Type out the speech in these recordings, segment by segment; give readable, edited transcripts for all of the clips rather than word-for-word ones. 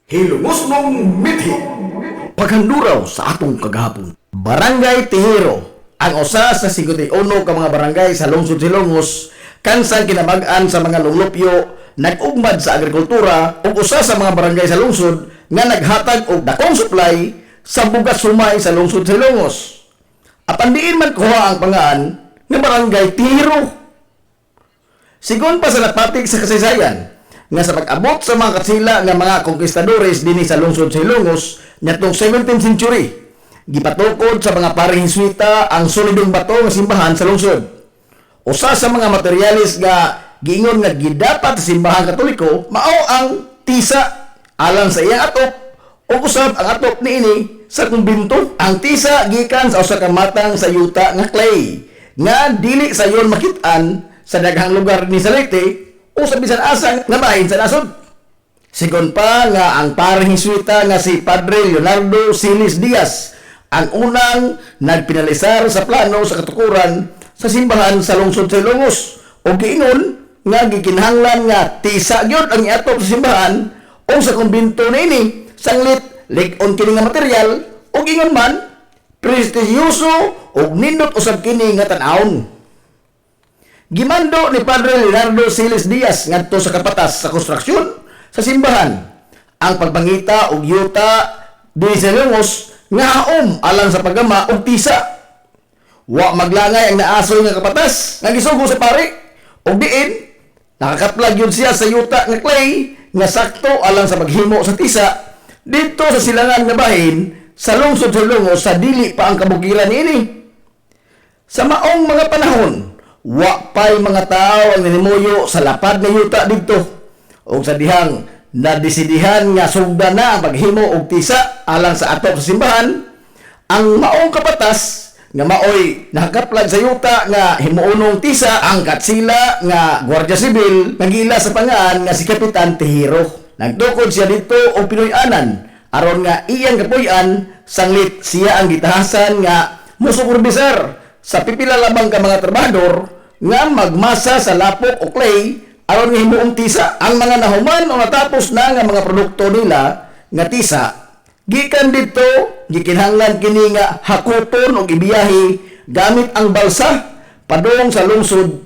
Hilumos mong mithi. Paghanduraw sa atong kagahapon. Barangay Tihiro, ang usa sa 51 ka mga barangay sa lungsod Silongos, kansang kinabag-an sa mga lunglupyo, nag-ugmad sa agrikultura ug usa sa mga barangay sa lungsod nga naghatag og dakong supply sa bugas sumay sa lungsod Silongos. Apan diin man kuha ang pangaan nga barangay Tihiro. Sigon pa sa napatig sa kasaysayan, nga sa pag-abot sa mga katsila nga mga konkistadores dinhi sa lungsod sa Ilongos nyatong 17th century, gipatukod sa mga paring Hiswita ang solidong bato nga simbahan sa lungsod. Usa sa mga materialis nga giingon nga gidapat sa simbahan Katoliko mao ang tisa alang sa iyang atop o usab ang atop niini sa kumbinto. Ang tisa gikan sa usa ka matang sa yuta nga clay nga dili sayon makit-an sa daghang lugar ni Salete o sa bisan asang nga bahin sa nasod. Sigon pa nga ang pareng Hiswita nga si Padre Leonardo Silis Diaz ang unang nagpinalisar sa plano sa katukuran sa simbahan sa lungsod sa Ilongos o giingon nga gikinahanglan nga tisa gyud ang iatop sa simbahan o sa kumbinto niini sanglit lig-on kini nga material o giingon man prestisyoso o nindot usab kini nga tan-awon. Gimando ni Padre Leonardo Silis Diaz ngadto sa kapatas sa konstruksyon sa simbahan ang pagpangita og yuta dinhi sa Ilongos nga haom alang sa paggama og tisa. Wa maglangay ang naasoy nga kapatas nga gisugo sa pare og diin nakakaplag yun siya sa yuta nga clay nga sakto alang sa paghimo sa tisa dito sa silangan nga bahin sa lungsod sa Ilongos sa dili pa ang kabukiran niini. Sa maong mga panahon, wa pay mga tao ang ninimuyo sa lapad nga yuta dito ug sa dihang nadesidihan nga sugda na ang paghimo og tisa alang sa atop sa simbahan, ang maong kapatas nga maoy nakaplag sa yuta nga himuunong tisa ang katsila nga Gwardiya Sibil nagila sa pangaan nga si Kapitan Tihiro. Nagtukod siya dito og Pinoy-anan aron nga iyang kapuy-an sanglit siya ang gitahasan nga musuperbisar sa pipila lamang ka mga trabahador nga magmasa sa lapok o clay aron nga himuong tisa. Ang mga nahuman o natapos na nga mga produkto nila nga tisa gikan dito gikinahanglan kini nga hakuton og ibiyahe gamit ang balsa padung sa lungsod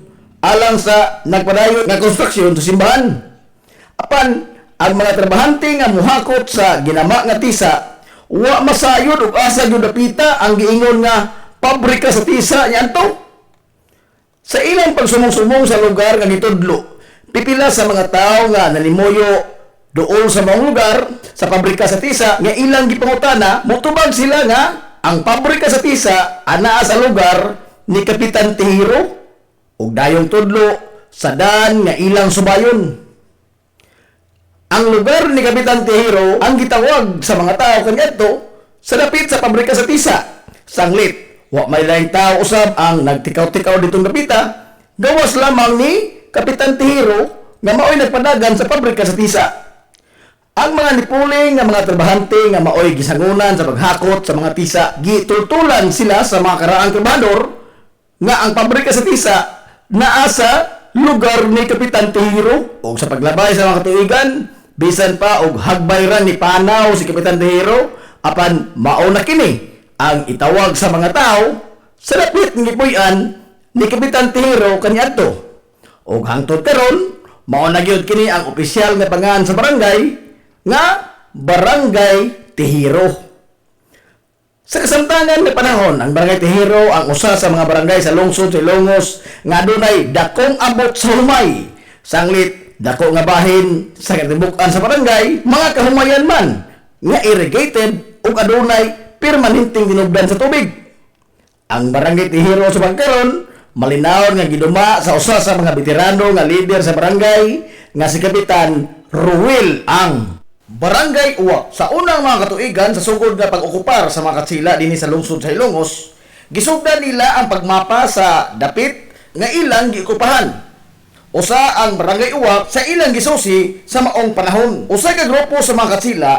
alang sa nagpadayon nga konstruksyon sa simbahan. Apan ang mga trabahante nga muhakot sa ginama nga tisa wa masayod og asa gyud dapita ang giingon nga pabrika sa tisa niadto. Sa ilang pagsumong-sumong sa lugar nga gitudlo, pipila sa mga tao nga nalimuyo doon sa mga lugar sa pabrika sa tisa nga ilang gipangutana, mutubag sila nga ang pabrika sa tisa anaa sa lugar ni Kapitan Tihiro ug dayong tudlo sa dan nga ilang subayon. Ang lugar ni Kapitan Tihiro ang gitawag sa mga tao kaniadto sa dapit sa pabrika sa tisa. Sanglit wa may laing tao usab ang nagtikaw-tikaw ditong dapita, gawas lamang ni Kapitan Tihiro nga maoy nagpadagan sa pabrika sa tisa. Ang mga nipuling nga mga trabahante nga maoy gisangunan sa paghakot sa mga tisa, gitultulan sila sa mga karaang trabahador nga ang pabrika sa tisa naa sa lugar ni Kapitan Tihiro o sa paglabay sa mga katuigan, bisan pa og hagbayran ni panaw si Kapitan Tihiro apan mao na kini ang itawag sa mga tao sa dapit ng gipuy-an ni Kapitan Tihiro kaniadto. O hangtod karon mao na gyud kini ang opisyal nga pangalan sa barangay nga Barangay Tihiro. Sa kasamtangan nga panahon, ang Barangay Tihiro ang usa sa mga barangay sa lungsod sa Ilongos nga adunay dakong abot sa humay. Sanglit dako nga bahin sa katibukan sa barangay, mga kahumayan man nga irrigated ug adunay permanenteng dinugdan sa tubig. Ang Barangay Tihiro sa pagkaron malinaw nga giduma sa usa sa mga veterano nga leader sa barangay nga si Kapitan Ruel Ang. Barangay Uwa sa unang mga katuigan sa sugod nga pag-okupar sa mga katsila dinhi sa lungsod sa Ilongos, gisugdan nila ang pagmapa sa dapit nga ilang giokupahan. Usa ang Barangay Uwa sa ilang gisusi sa maong panahon. Usa ka grupo sa mga katsila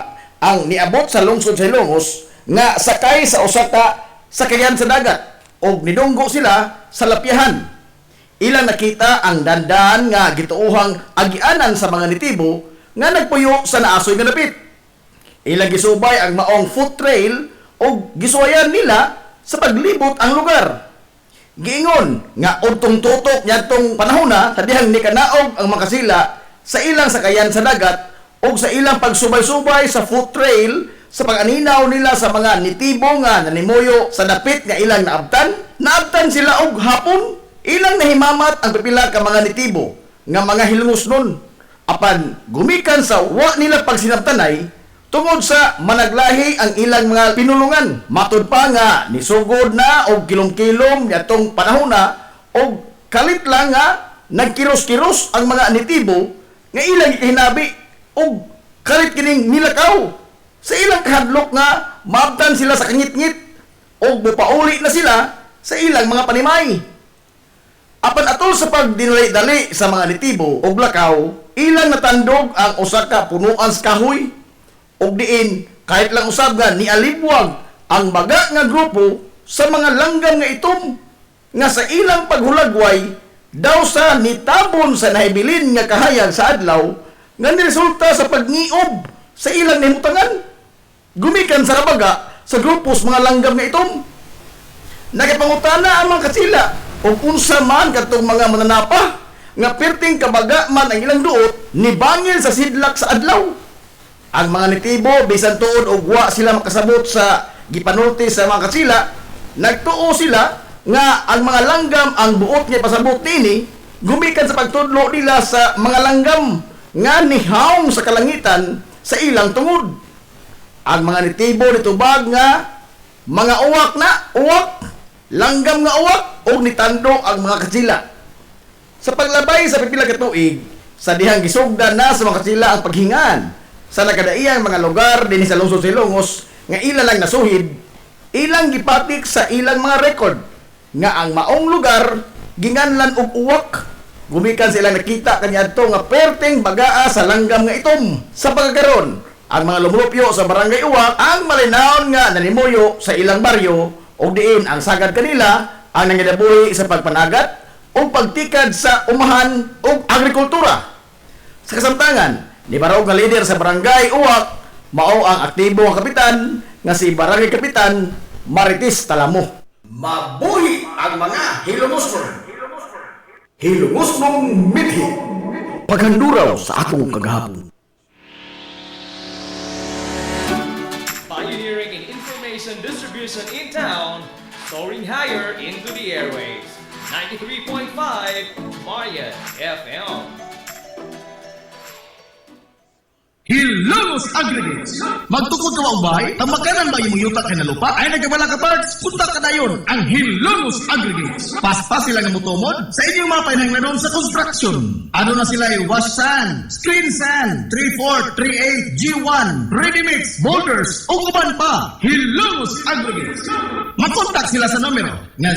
ang niabot sa lungsod sa Ilongos nga sakay sa usa ka sakayan sa dagat og nidunggo sila sa lapyahan. Ilang nakita ang dandan nga gituuhang agianan sa mga nitibo nga nagpuyo sa naasoy nga dapit. Ilang gisubay ang maong foot trail o gisuwayan nila sa paglibot ang lugar. Giingon nga udtong tutok niadtong panahon na tadihang ni kanaog ang makasila sa ilang sakayan sa dagat o sa ilang pagsubay-subay sa foot trail sa pag-aninaw nila sa mga nitibo nga nanimuyo sa dapit nga ilang naabtan sila og hapon. Ilang nahimamat ang pipila ka mga nitibo nga mga hilungos nun. Apan gumikan sa wa nila pagsinabtanay tungod sa managlahi ang ilang mga pinulungan. Matud pa nga nisugod na og kilom-kilom niadtong panahon na og kalit lang nga nagkiros-kiros ang mga nitibo nga ilang ikahinabi og kalit kining nilakaw. Sa ilang kahadlok nga maabtan sila sa kangit-ngit og mupauli na sila sa ilang mga panimay. Apan atol sa pagdinali-dali sa mga nitibo og lakaw, ilang natandog ang usa ka punuan sa kahoy og diin kahit lang usab nga nialibwag ang baga nga grupo sa mga langgam nga itom nga sa ilang paghulagway daw sa nitabon sa nahibilin nga kahayag sa adlaw nga niresulta sa pagniob sa ilang nahimutangan. Gumikan sa rabaga sa grupos mga langgam nga itom. Nagipangutana ang mga kasila o unsa man katong mga mananapa nga perting kabaga man ang ilang duot ni bangil sa sidlak sa adlaw. Ang mga nitibo bisan tuod og wa sila makasabot sa gipanulti sa mga kasila, nagtuo sila nga ang mga langgam ang buot nga pasabot nini gumikan sa pagtudlo nila sa mga langgam nga nihaong sa kalangitan sa ilang tungod. Ang mga nitibo nitubag nga mga uwak, langgam nga uwak o nitando ang mga kasila. Sa paglabay sa pipila ka tuig, sa dihang gisugdan na sa mga kasila ang paghingan sa nakadaiyang mga lugar din sa lungsod Silongos nga ilang lang nasuhid, ilang gipatik sa ilang mga record nga ang maong lugar ginganlan og uwak. Gumikan sila nakita kaniadto nga perteng bagaa sa langgam nga itom. Sa pagkakaroon, ang mga lumulupyo sa barangay Uwak ang malinawon nga nanimuyo sa ilang baryo o diin ang sagad kanila ang nangidabuhi sa pagpanagat o pagtikad sa umahan o agrikultura. Sa kasamtangan, ni barog nga lider sa barangay Uwak, mao ang aktibo nga kapitan nga si Barangay Kapitan Marites Talamo. Mabuhi ang mga hilumosmon! Hilumosmong mithi! Paghanduraw sa atong kagahapon. Pioneering in information distribution in town, soaring higher into the airwaves. 93.5 Mayan FM. Hilongos Aggregates. Magtukod ka wa ubay, tamakanan ba imong yuta kay na lupa ay nagabala ka parts, punta ka dayon ang Hilongos Aggregates. Paspas sila nga motomod sa inyong mga panahinglanon sa construction. Ano na sila ay wash sand, screen sand, 3-4, 3-8, G1, ready mix, boulders, o kuban pa. Hilongos Aggregates. Makontak sila sa numero na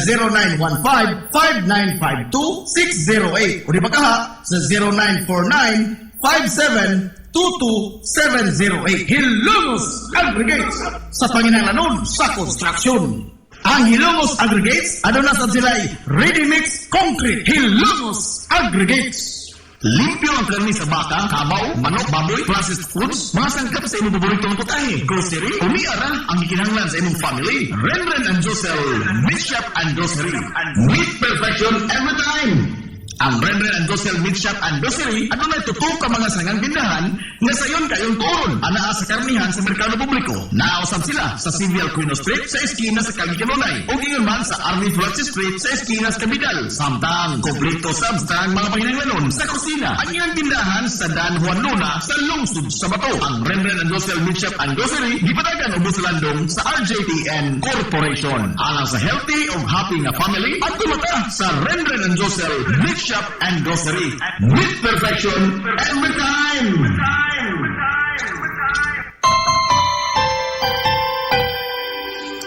0915-5952-608 o di ba kaha sa 0949-5722-708. Hilongos Aggregates sa panginahanglanon sa construction. Ang Hilongos Aggregates, ano na sa sila ay ready mix concrete. Hilongos Aggregates. Limpyo ang karni sa baka, kabaw, manok, baboy, processed foods, mga sangkap sa imong paboritong putahe, grocery, umiara ang ikinahanglan sa imong family. Renren and Josel, Meat Shop and Grocery. Meat perfection every time. Ang Renren and Josel Meat Shop and Grocery, ano na tutok ka mga sangang tindahan nga sayon kayong turon, anaa sa karnihan sa merkado publiko. Nausap sila sa Civil Quino Street sa eskina sa Kagikanonay o gingon man sa Army Flores Street sa eskina sa Kabidal. Samtang kompleto sabstang mga panginahanglanon sa kusina. Ang ilang tindahan sa Dan Juan Luna sa lungsod sa Bato. Ang Renren and Josel Meat Shop and Grocery gipatagan og busalandong sa RJTN Corporation. Alang sa healthy o happy na family at tumata sa Renren and Josel Meat Shop and Grocery. Meat perfection every time.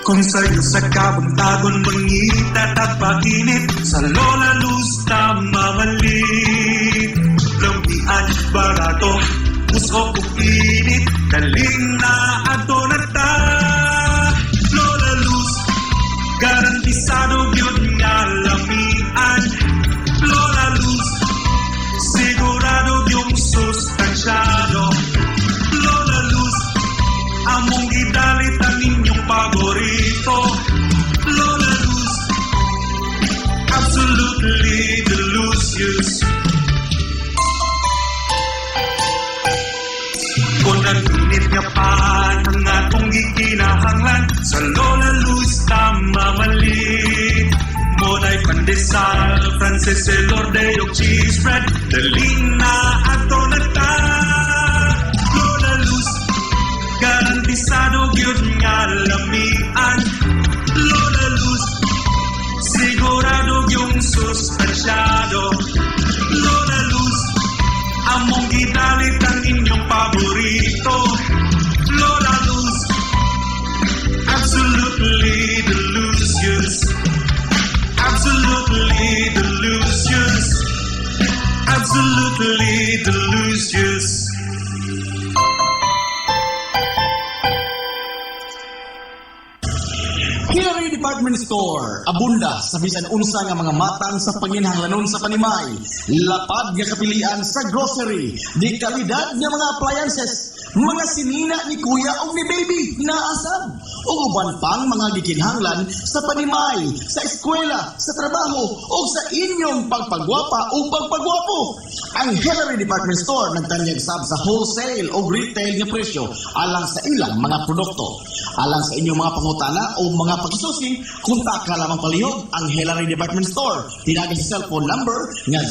Kung sa'yo sa kabuntagon mangita at paginip sa Lola Luz na mamalit lampian barato puso kong init daling na ato na ta Lola Luz garantisado yun nga lamian Lola Luz sigurado yung sustansyado Lola Luz Rizal, Francis Elorde, og cheese bread, Delina, ato na ta. Lola Luz, garantisado gyud nga lamian. Lola Luz, sigurado yung sustansyado. Lola Luz, among gidalit ang inyong paborito. Lola Luz, absolutely delicious. Absolutely delicious. Absolutely delicious. Hillary Department Store, abunda sa bisan unsa nga mga matang sa panginhanglanon sa panimay, lapad nga kapilian sa grocery, di kalidad nga mga appliances, mga sinina ni kuya o ni baby, naasab, o uban pang mga gikinhanglan sa panimay, sa eskwela, sa trabaho, o sa inyong pagpagwapa o pagpagwapo. Ang Hillary Department Store nagtanyag sab sa wholesale o retail nga presyo alang sa ilang mga produkto. Alang sa inyong mga pangutana o mga pagsusi, kontak ka lamang palihog ang Hillary Department Store. Tinagin sa cellphone number nga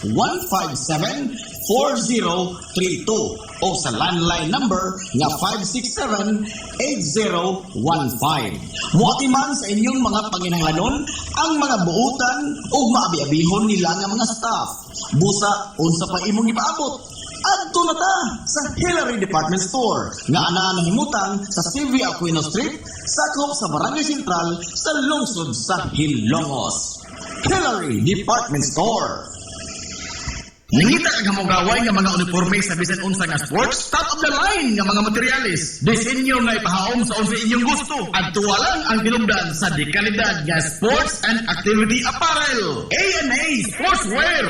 0917-157-4032 o sa landline number nga 567-8015. Muatiman sa inyong mga panginahanglanon ang mga buutan o maabi-abihon nila nga mga staff. Busa, unsa pa imong ipaabot. Adto na ta sa Hillary Department Store nga anaa nahimutang sa CV Aquino Street, sakop sa Barangay Sentral sa lungsod sa Hilongos. Hillary Department Store. Nangita ka gamugaway nga mga uniforme sa bisan unsa nga sports, top of the line nga mga materialis. Disenyo nga ipahaom sa unsa inyong gusto. Adto lang ang tilugdan sa dekalidad nga sports and activity apparel. A&A Sportswear.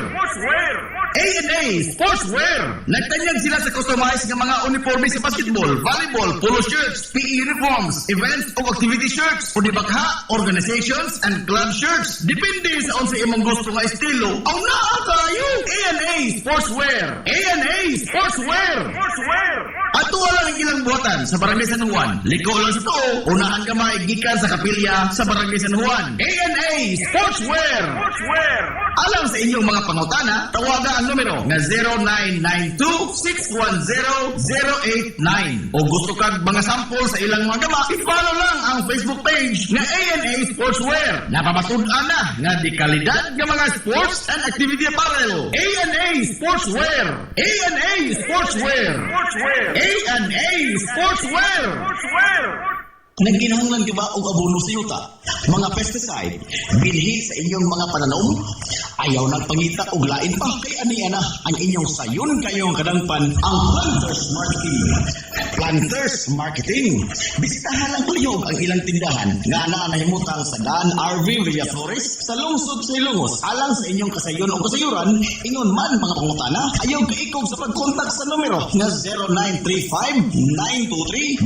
A&A Sportswear. Nagtanyag sila sa customized nga mga uniforme sa basketball, volleyball, polo shirts, PE uniforms, events o activity shirts, o dibagha, organizations and club shirts. Depende sa unsa imong gusto nga estilo. Ang naa kayo. A&A Sportswear. A&A Sportswear. At tuwa lang ang ilang buhatan sa Barangay San Juan. Liko lang sa to. Unahan ka maigikan sa kapilya sa Barangay San Juan. A&A Sportswear. Alang sa inyong mga pangutana, tawaga ang numero nga 0992-610-089. O gusto kag mga sample sa ilang mga gama, i-follow lang ang Facebook page nga A&A Sportswear. Napapasudan na nga di kalidad nga mga sports and activity apparel. A&A Sportswear. A&A Sportswear. A&A Sportswear. Nagkinahanglan ka ba og abono sa yuta? Mga pesticide, binhi sa inyong mga pananom? Ayaw nagpangita og lain pa kay aniana ang inyong sayon kayong kadangpan ang Planters Marketing. Planters Marketing. Bisitahan lang palihog ang ilang tindahan nga anaa nahimutang sa Dan RV Villaflores sa lungsod sa Ilongos. Alang sa inyong kasayon o kasayuran, ingon man mga pangutana, ayaw kaikog sa pagkontak sa numero nga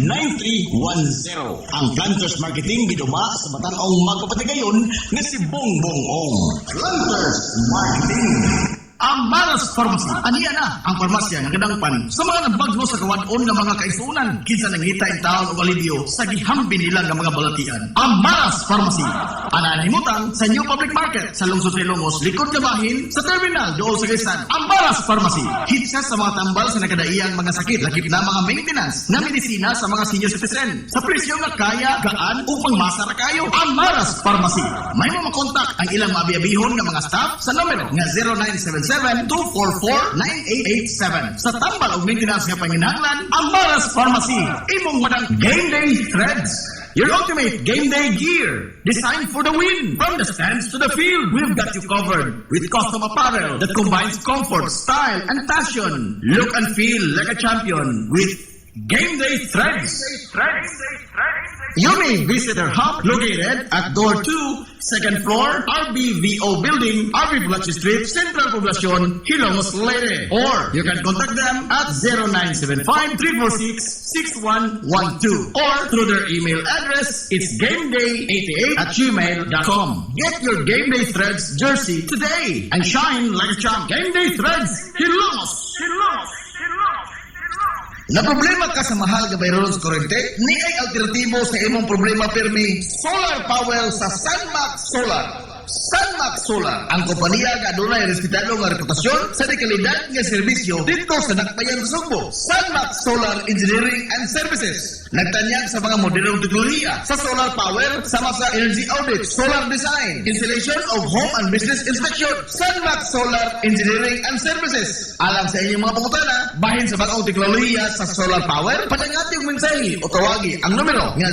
0935-923-9310. Ang Planters Marketing giduma sa batan-ong magpapatigayon nga si Bongbong Ong. Planters Marketing. Ang Maras Pharmacy. Aniya na ang parmasya nga kadangpan sa mga nabagno sa kawan-on nga mga kaisunan. Kinsa nangita in taon o alibyo sa gihambi nila nga mga balatian. Ang Maras Pharmacy. Ananimutang sa New Public Market sa lungsod sa Ilongos, likod na bahin sa terminal doon sa Quezon. Ang Maras Pharmacy. Hitsa sa mga tambal sa nakadaiyang mga sakit, lakip na mga maintenance na medisina sa mga senior citizen. Sa presyo nga kaya, gaan upang masara kayo. Ang Maras Pharmacy. May mga kontak ang ilang maabi-abihon nga mga staff sa numero nga 0977-244-9887. Sa tambal o maintenance nga panginahanglan, ang Maras Pharmacy. Imong madang Game Day Threads. Your ultimate game day gear, designed for the win. From the stands to the field, we've got you covered with custom apparel that combines comfort, style, and fashion. Look and feel like a champion with Game Day Threads. You may visit our hub located at Door 2, second floor, RBVO Building, RB Bulachi Street, Central Poblacion, Hilongos, Leyte. Or you can contact them at 0975-346-6112 or through their email address, it's gameday88@gmail.com. Get your Game Day Threads jersey today and shine like a champ. Game Day Threads, Hilongos. Na problema ka sa mahal nga bayron sa kurente? Ni ay alternatibo sa imong problema pirmi, solar power sa Sunmax Solar. Sunmax Solar, ang kompanya nga adunay respetado nga reputasyon sa dekalidad nga serbisyo dito sa Nakbayan sa Sugbo. Sunmax Solar Engineering and Services. Nagtanyag sa mga modernong teknolohiya sa solar power sama sa energy audit, solar design, installation of home and business inspection. Sunmax Solar Engineering and Services. Alang sa inyong mga pangutana, bahin sa bagong teknolohiya sa solar power, padangati yung mensahe o tawagi ang numero nga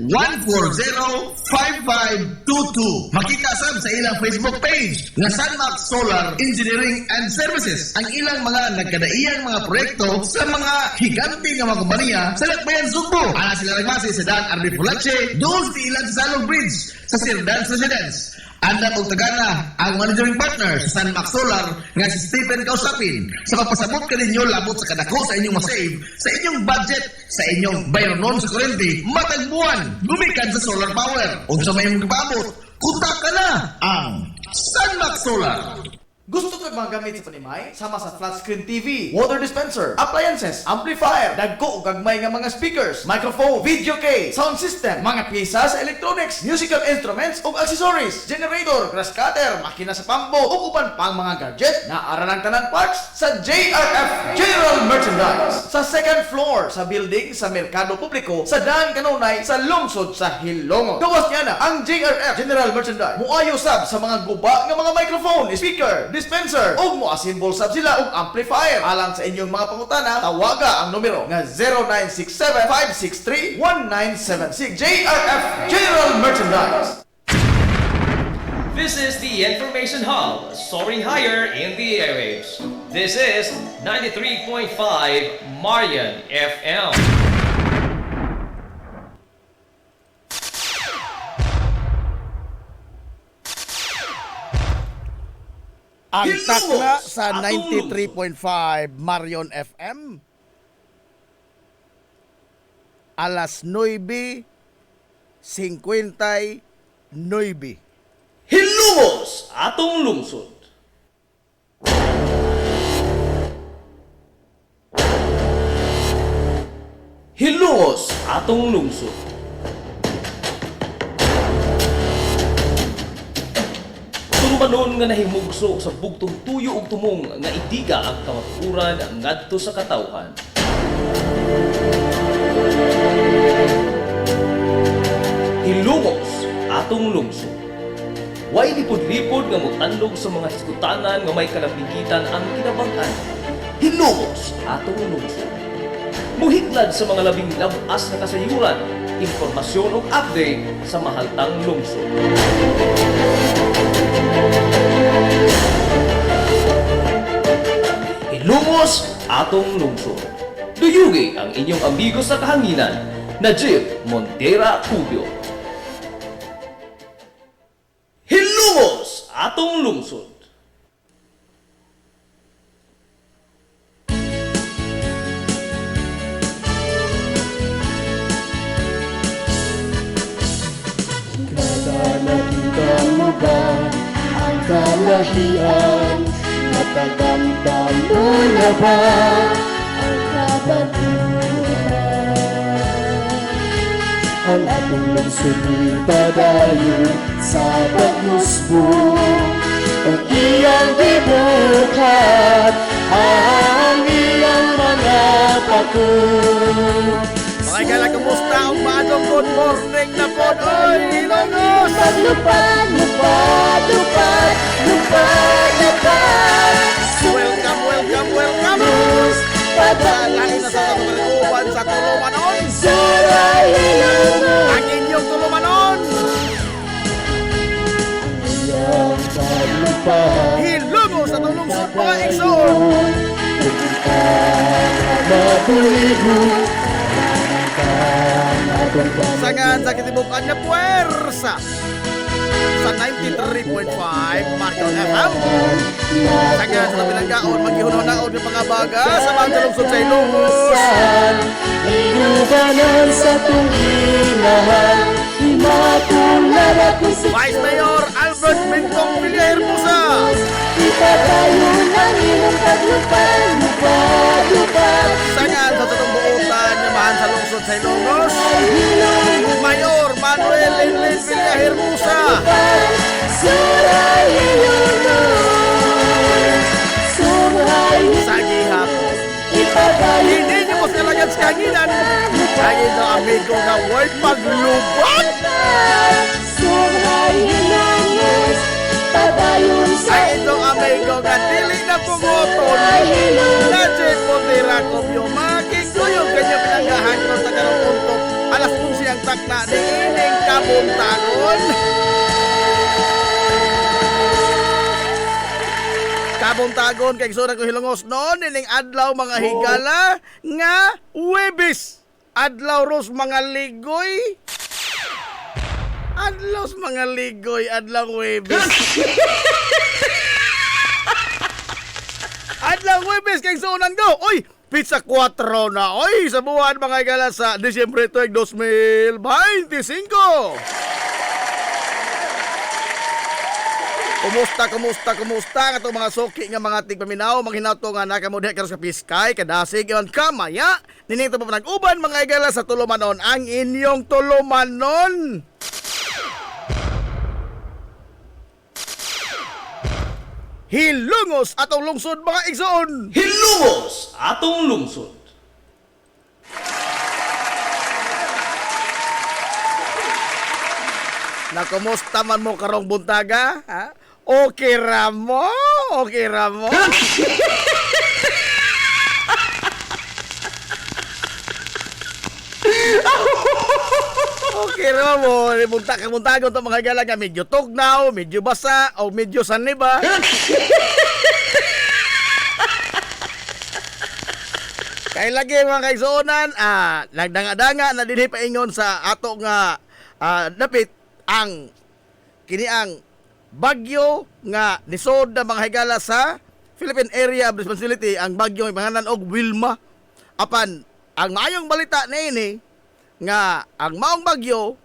0967-140-5522. Makita sab sa ilang Facebook page nga Sunmax Solar Engineering and Services. Ang ilang mga nagkadaiyang mga proyekto sa mga higante nga mga kompanya sa Lakbayan Sugbo. Ana sila nagmasi sa Dan Arbi Pulache, doon sa ilang Salong Bridge sa Sir Dan's Residence. Anda og tagana ang managing partner sa Sunmax Solar nga si Stephen Kausapin sa pagpasabot ka ninyo labot sa kadako sa inyong masave sa inyong budget sa inyong bayronon sa kuryente matag buwan gumikan sa solar power. Unsa may imong gibabot, kontak ka na ang Sunmax Solar. Gusto ko mga gamit sa panimay? Sama sa flat screen TV, water dispenser, appliances, amplifier, dagko o gagmay nga mga speakers, microphone, video case, sound system, mga pyesa sa electronics, musical instruments o accessories, generator, grass cutter, makina sa pambo o uban pang mga gadget na aranang tanan parts sa JRF General Merchandise. Sa second floor sa building sa Merkado Publiko sa Daan Kanunay sa lungsod sa Hilongod. Gawas niya na ang JRF General Merchandise. Muayo sab sa mga guba nga mga microphone, speaker, dispenser ug moasimbol sab sila og amplifier. Alang sa inyong mga pangutana, tawaga ang numero nga 0967-563-1976. JRF General Merchandise. This is the Information Hub, soaring higher in the airwaves. This is 93.5 Marian FM. Ang Hilongos takla sa atong 93.5 Marion FM. Alas 9:59. Hilongos atong lungsod. Hilongos atong lungsod. Tulumanon nga nahimugso sa bugtong tuyo ug tumong nga idiga ang kamaturan ngadto sa katawhan. Hilongos atong lungsod. Way lipod-lipod nga motanlog sa mga hiskutanan nga may kalapigitan ang kinabang-an. Hilongos atong lungsod. Muhiklad sa mga labing labas na kasayuran, impormasyon ug update sa mahaltang lungsod. Hilongos atong lungsod. Duyugi ang inyong amigo sa kahanginan, Najib Montera Cubio. Hilongos atong lungsod. Nakita mo ba ang kalahian? Natakamtan mo na ba ang kabaluhan? Ang ating lungsod ipadayon sa pagmusbo, ang iyang dibukat, ang iyang mga pako. Mga igala, kumusta ang maadong good morning na po? Oy, Hilongos! Lupad, lupad, lupad, lupad, lupad. Welcome, welcome, welcome! Sa lahi na sa katuluban sa Tulumanon! Suray Hilongos, Ang inyong Tulumanon! iyong paglupad. Hilongos sa tulungsod mga igsoon! Sangan sa kitibukan na puwersa sa 93.5 Marion FM. Sangan sa pinanggaon, maghihunaw-naon ng mga baga sa mga lungsod sa Hilongos. Inubanan sa tunginahan, imatulad ako sa Vice Mayor Albert Bintong Villahermosa. ipatayo ng iyong paglupad, lupad, lupad. Sangan sa tatong buutan, yamahan sa lungsod sa Hilongos. Mayor Manuel Enlen Villahermosa. padayon Hindi niyo po sila yan sa kanginan. Ay ito amigo nga way paglubot. Sobrang hilangos padayon sa Ay ito amigo nga dili na pumuton. Nadya po tira ko yung mga kikuyog kanya pinanggahan ko sa karong punto. Alas 11 ang takna ni ining kabuntagon. Kabuntagon kay sura ko hilongos noon ining adlaw mga higala nga Huwebes. Adlaw ros mga ligoy. Adlaw mga ligoy, adlaw Huwebes. Adlaw Huwebes kay sunan go. Oy, pizza 4 na. Oy, sa buwan mga higala sa Disyembre 2025. Kumusta nga itong mga suki nga mga tigpaminaw, mga hinato nga nakamudhe karon sa piskay, kadasig, iwan kamaya, ninito pa nag-uban mga igala sa tulumanon, ang inyong tulumanon. Hilungos atong lungsod mga igsoon. Hilumos atong lungsod. Nakumusta man mo karong buntaga? Ha? Okay ra mo? Okay ra mo? Okay ra mo? Buntagon to mga gala nga medyo tugnaw, medyo basa, o medyo saniba. Kay lagi mga kaigsuonan, nagdanga-danga na dinhi paingon sa ato nga dapit ang kini ang bagyo nga nisod na mga higala sa Philippine Area of Responsibility, ang bagyo nga pangalan og Wilma. Apan ang maayong balita niini nga ang maong bagyo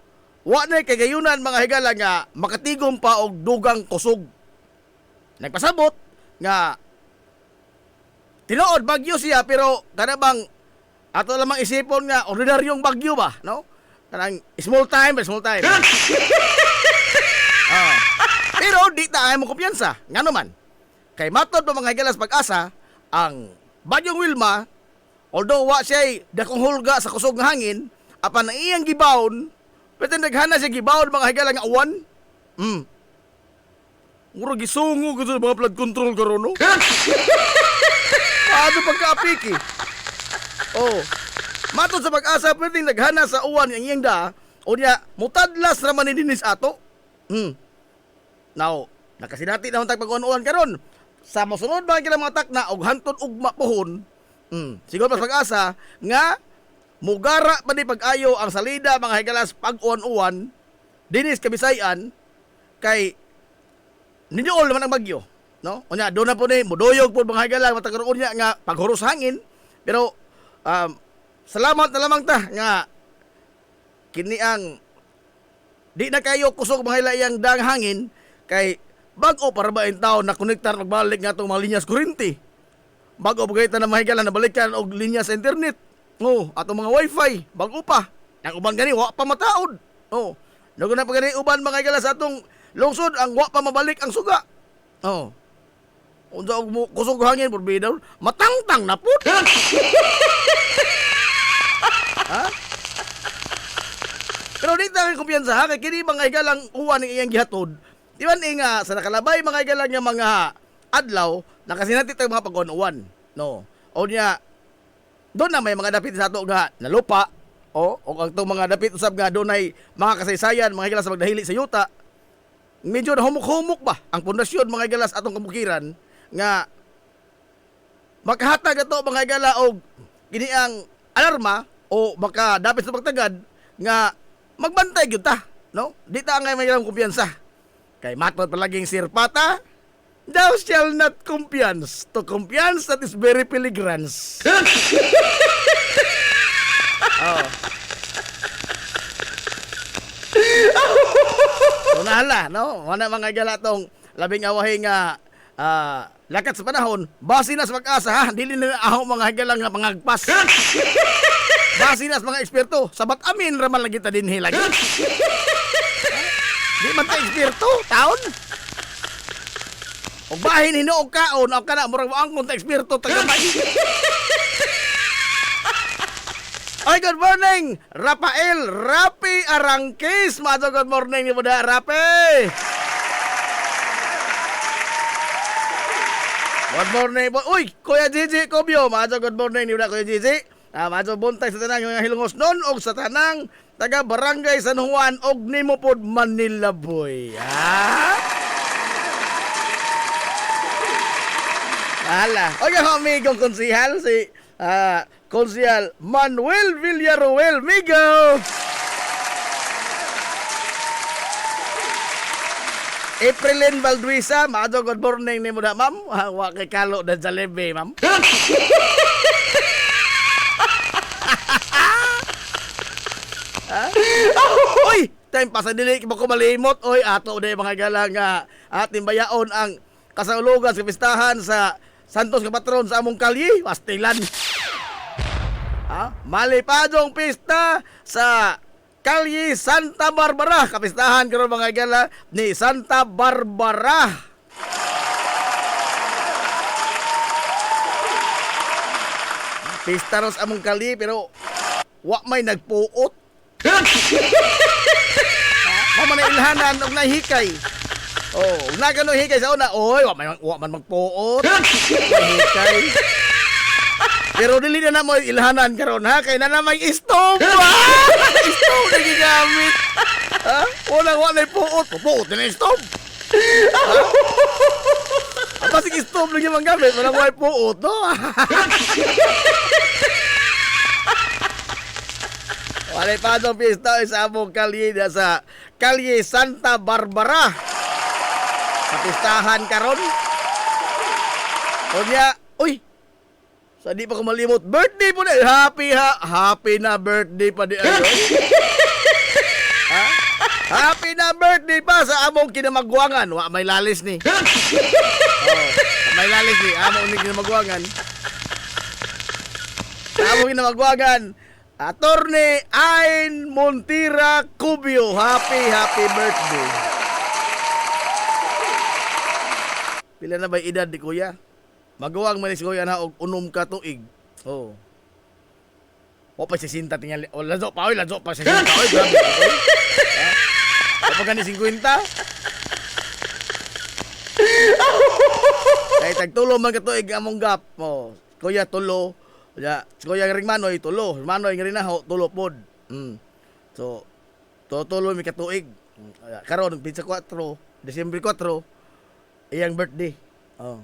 wa na kagayunan mga higala nga makatigom pa og dugang kusog. Nagpasabot nga tinuod bagyo siya pero kada bang ato lamang isipon nga ordinaryong bagyo ba, no? Kanang small time. Pero di ta ay mo kumpiyansa. Nga naman, kay matod pa mga higalas pag-asa, ang bagyong Wilma, although wa siya'y dakong hulga sa kusog nga hangin, apan ang iyang gibawon, pwede naghana siya gibawon mga higalang nga uwan. Mura gisungo ko sa mga flood control karon, no? Paano pagka-apiki? Oh, matod sa pag-asa, pwede naghana sa uwan ang iyang da, o niya, mutadlas naman ni dinis ato. Now, nakasinati na huntag pag-uwan karon. Sa mosunod ba kila mga takna og hantod ugma pohon. Siguro pas pag-asa nga mugara pa di pag-ayo ang salida mga higalas pag-uwan-uwan dinis Kabisayan kay ninyool naman ang bagyo, no? Unya do na po ni mudoyog po mga higalas matagkaroon niya nga paghuros hangin. Pero salamat na lamang ta nga kini ang di na kayo kusog mga hilayang dang hangin kay bago para ba in taon na konektar magbalik nga itong mga linyas kurinti. Bago pagkaitan na mahigalan na balikan og linya sa internet. Atong mga wifi, bago pa. Ang uban gani wa pa mataod. Nago na pagani uban mga higalan sa atong lungsod ang wa pa mabalik ang suga. Unsa og kusog hangin porbida matangtang na pud. Ha? Pero di tayo kumpiyansa ha, kay kini mga higalang uwan ng iyang gihatod. Di ba nga sa nakalabay mga higalang nga mga adlaw, nakasinati tayo mga pag-uwan. No? O niya, doon na may mga dapit sa ato nga nalupa, o ang itong mga dapit usab nga doon ay mga kasaysayan, mga higalas sa magdahili sa yuta. Medyo na humuk-humuk ba ang pundasyon mga higalas atong kabukiran nga makahatag ato mga higala og kini ang alarma o baka dapit sa pagtagad nga magbantay gyud ta, no? Di ta ngay may kumpiyansa. Kay matod palaging sirpata, thou shall not compiance. To compiance that is very filigrance. Unala, no? Wala mga higala tong labing awahi nga lakat sa panahon, base na sa pag-asa ha, dili na aho mga higalang nga pangagpas. Base na sa mga eksperto, sabat amin raman lagi ta dinhi lagi. Di man ta eksperto, taon. Og bahin hinuog kaon, og kana murag angkon ta eksperto tagamay. Ay, good morning, Rafael Rapi Arangkis. Mato, good morning ni Buda Rapi. Good morning po. Uy, Kuya Gigi Kobyo. Mato, good morning ni Buda Kuya Gigi. Mato, buntay sa tanang yung hilungos nun o sa tanang taga Barangay San Juan og nimo pod Manila boy. Ala. Oye, amigong konsihal si Konsihal Manuel Villaruel Migo. Aprilin Valduisa, maado good morning ni mo na, ma'am. Wa kay kalo na jalebi, ma'am. Oy, time pa sa dili ko malimot. Oy, ato na mga gala nga ating bayaon ang kasaulugan sa pistahan sa Santos nga patron sa among kalye, Pastilan. Malipadong pista sa Kalye Santa Barbara. Kapistahan karon mga gala ni Santa Barbara. Pista ros among kalye pero wa may nagpuot. Mama na ilhanan og nahikay. Oh, nagano hikay sa una. Oy, wa man magpuot. Hikay. Pero dili na mo ilhanan karon ha kay na may stove. Stove na gigamit. Wa na puot. Puot na stove. Pasig stove lagi man gamit, wala may puot, no? Wala pa itong pista sa among kalye sa Kalye Santa Barbara. Kapistahan karon. Unya, uy. Sa di pa ko malimot, birthday po na. Happy na birthday pa di ano. Happy na birthday pa sa among kinamagwangan. Wa may lalis ni. May lalis ni among ni kinamagwangan. Sa among kinamagwangan. Attorney Ain Montira Cubio. Happy birthday. Pila na ba edad di kuya? Magawang manis kuya na og unom ka tuig. Oh. O pa 60 tingali. O lazo pa 60. Oy, grabe. Kapag ni 50? Kay tagtulo man ka tuig among gap. Oh, kuya tulo. Ya, kuya ring Manoy tulo. Manoy nga rin na tulo pod. So, tulo mi ka tuig. Karon pizza 4, December 4. Iyang birthday. Oh.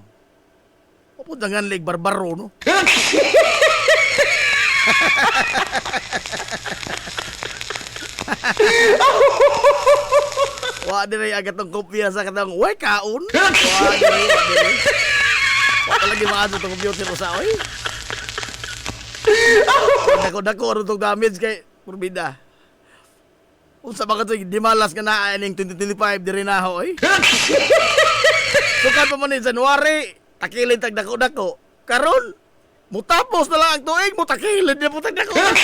Opo dangan leg barbaro no. Wa dire agad tong kopya sa katong way kaon. Wa dire. Wa lagi maaso tong computer sa oy. Dako ro tong damage kay purbida. Unsa ba ka di malas nga naa ning 2025 dire na ho oy. Sukat pa man ni January, takilid tag dako-dako. Karon, mutapos na lang ang tuig, mutakilid niya po tag dako-dako.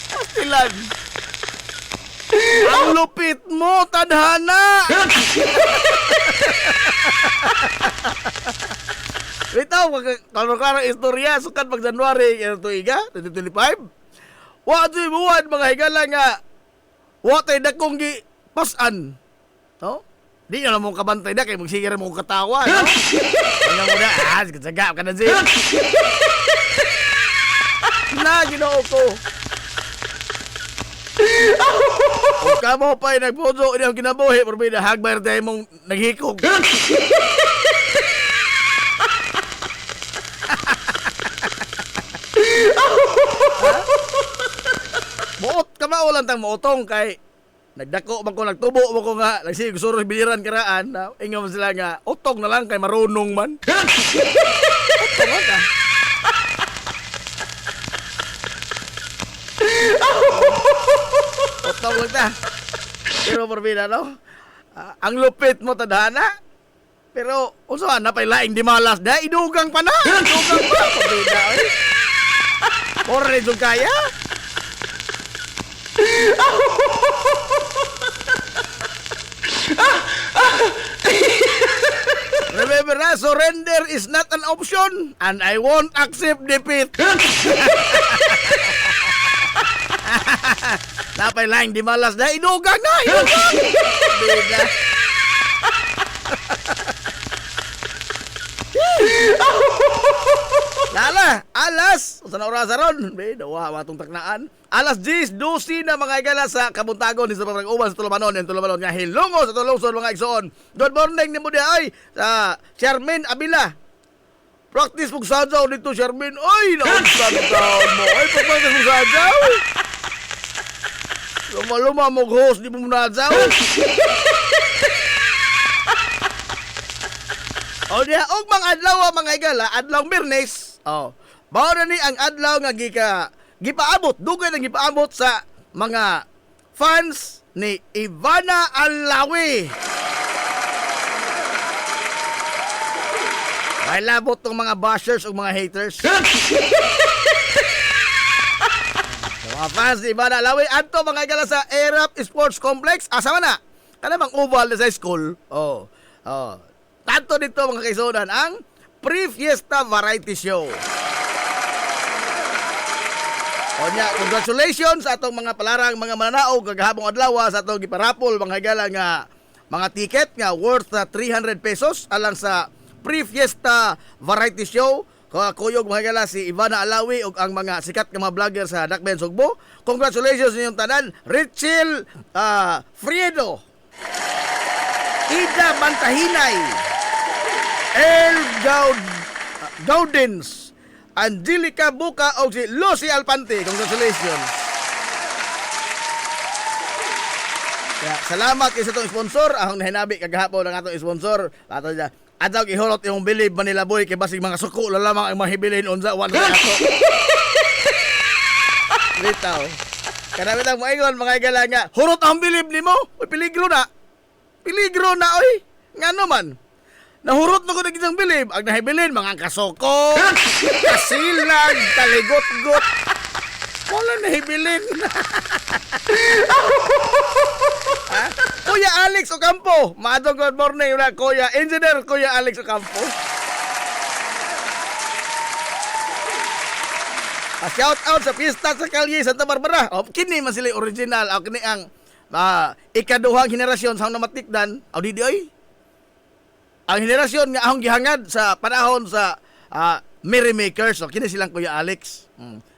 Pastilan. Ang lupit mo, tadhana. Bitaw, kano-kano istorya, sukat pag January, yung tuig ha, 2025. Wato'y buwan, mga higala nga, watay dakong gi pasan. No? Di na mo kabantay na kay magsigir mo katawa, no? Ano mo na, sagap ka na siya. Na, ginoo ko. Kung ka mo pa'y nagpuso, hindi ang kinabuhi, pero may nahagbayar tayo mong naghikog. Muot ka maulan tang muotong kay nagdako man ko nagtubo mo ko nga nagsig suros biliran karaan na ingaw sila nga utong na lang kay marunong man. Utong man ka. Utong lang ta. Pero porbida no. Ang lupit mo tadhana. Pero unsa na pay laing di malas da idugang pa na. Idugang pa porbida oy. Porre jud kaya. Remember na, surrender is not an option and I won't accept defeat. Napay laing di malas na, inugang na, inugang! Bida. Lala, alas, sa naura sa ron, dawa matong taknaan. Alas 10, 12 na mga igala sa kabuntagon ni sa Uban sa Tulumanon, yung Tulumanon nga hilungo sa tulungsod mga igsoon. Good morning ni mo di ay sa Charmaine Abila. Practice mong sadyaw dito, Charmaine. Ay, naunsan taon mo. Ay, pagpagkas mong sadyaw. Luma-luma mong host, di mo nadyaw. O diya, og mga adlaw mga igala, adlaw Mirnes. Oh. Mao na ni ang adlaw nga gipaabot, dugay nang gipaabot sa mga fans ni Ivana Alawi. Ay labot tong mga bashers ug mga haters. Mga fans ni Ivana Alawi adto mga igala sa Erap Sports Complex. Asa man na? Kana bang oval sa school. Oh. Oh. Tanto dito mga kaisonan ang Pre-Fiesta Variety Show. Onya, congratulations sa atong mga palarang mga mananaog kagahabong adlaw sa atong giparapol mga higala nga mga ticket nga worth 300 pesos alang sa Pre-Fiesta Variety Show. Kuyog mga higala si Ivana Alawi ug ang mga sikat nga mga vlogger sa Dakben Sugbo. Congratulations ninyong tanan. Richel Friedo, Ida Bantahinay, El Gaudens, Angelica Buka o si Lucy Alpante. Congratulations. Kaya, salamat kay sa itong sponsor. Ahong nahinabi kagahapon ang atong sponsor. Ato niya, ataw ihulot yung bilib Manila Boy kay basig mga suko lalamang ang mahibilin unsa one na ato. Litaw. Karami lang moingon mga igala nga, hurot ang bilib nimo. Oy, peligro na. Peligro na oy. Ngano man? Nahurot na ko na isang bilib. Ang nahibilin, mga kasoko, kasilag, taligot-got. Wala nahibilin. Ha? Kuya Alex Ocampo. Maadong good morning na Kuya Engineer Kuya Alex Ocampo. Shout out sa pista sa Kalye Santa Barbara. O, kini man sila original. O, kini ang ikaduhang henerasyon sa namatikdan. O, di ay. Ang henerasyon nga ahong gihangad sa panahon sa Merrymakers. So, kini silang Kuya Alex.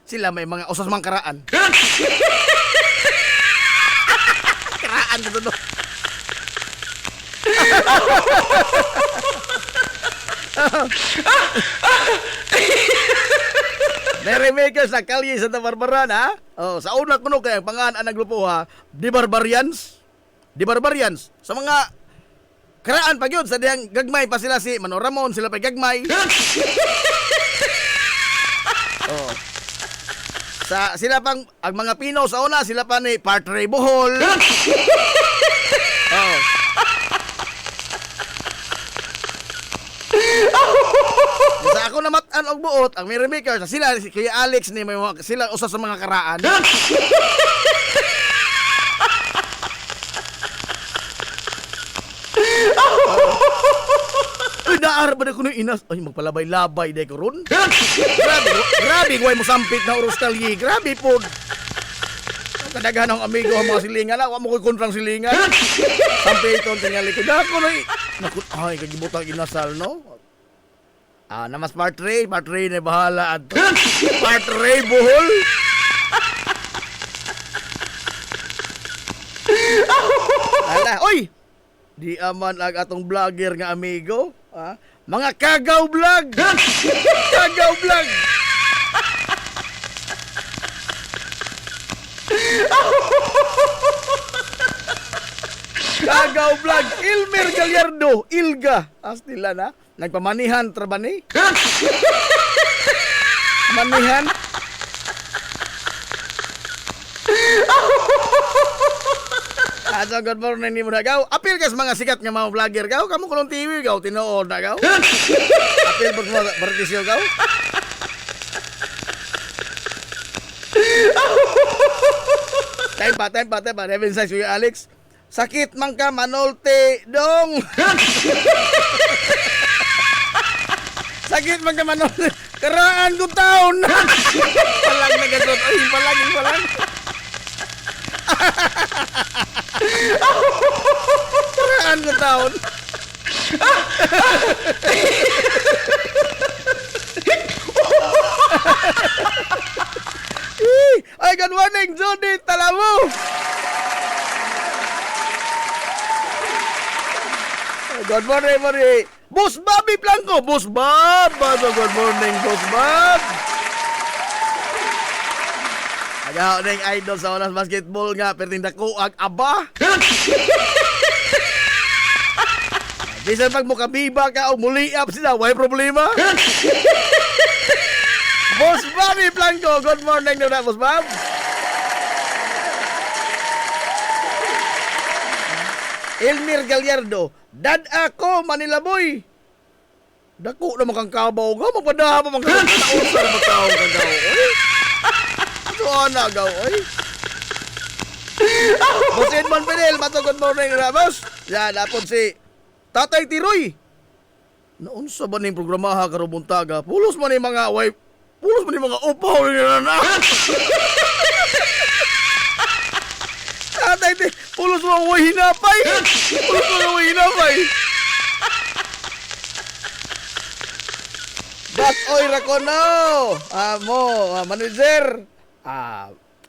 Sila may mga usas mang karaan. Karaan dito no. Merrymakers sa Kalye Santa Barbara na. Oh, sa una kuno kay ang pangalan ang naglupo ha, Di Barbarians. Di Barbarians. Sa mga karaan pag yun, sa diyang gagmay pa sila si Mano Ramon, sila pa gagmay. Oh. Sila pang, ang mga Pino sa una, sila pa ni Partray Bohol. Oh. Sa ako namatan og buot, ang Merrymakers, sila, si Kuya Alex ni may sila usa sa mga karaan. Ay, daar ba na ko ng inas? Ay, magpalabay-labay day ko ron. Grabe, guway mo sampit na oros talye. Grabe po. Kadaghan ang amigo ang mga silingan. Huwag mo ko'y kontrang silingan. Sampit ito, tingali ko. Dako na ay, kagibutang inasal, no? Namas Partray na bahala. Partray, buhol. Ala, oy! Di aman ang atong vlogger nga amigo. Mga kagaw vlog. Kagaw vlog. Kagaw vlog. Ilmer Gallardo. Ilga. Astila na. Nagpamanihan trabani. Manihan. So good morning ni mo na gaw. Apil kas mga sikat nga mga vlogger gaw. Kamu kulong TV gaw. Tinuod na gaw. Apil po mga bertisyo gaw. Time pa. Heaven size Kuya Alex. Sakit man ka manolte dong. magkamanon. Karaan ko taon. Palang nagasot. Ay, palang. Karaan ko taon. Ay, good morning, Judith Talamo. Good morning. Boss Bobby Blanco. Boss Bob. Good morning, Boss Bob. Agaw na yung idol sa oras basketball nga. Pero tinda ko ang aba. Bisan pag mukabiba ka o muli up sila, may problema. Boss Bobby Blanco. Good morning na Boss Bob. Elmir Gallardo. Dad ako, Manila boy. Dako na makang kabaw ka. Magpadaha pa mga taon sa magkaw kang gaw. Ano na gaw, oy? Boss Edmond Pinel, good morning na boss. Yan, napon si Tatay Tiroy. Naunsa ba na yung programaha karubuntaga? Pulos man yung mga wife. Pulos man yung mga upaw nila na. Tatay Tiroy, pulos mo ang hinapay. Pulos mo ang hinapay. Bat oy rakono. Manager.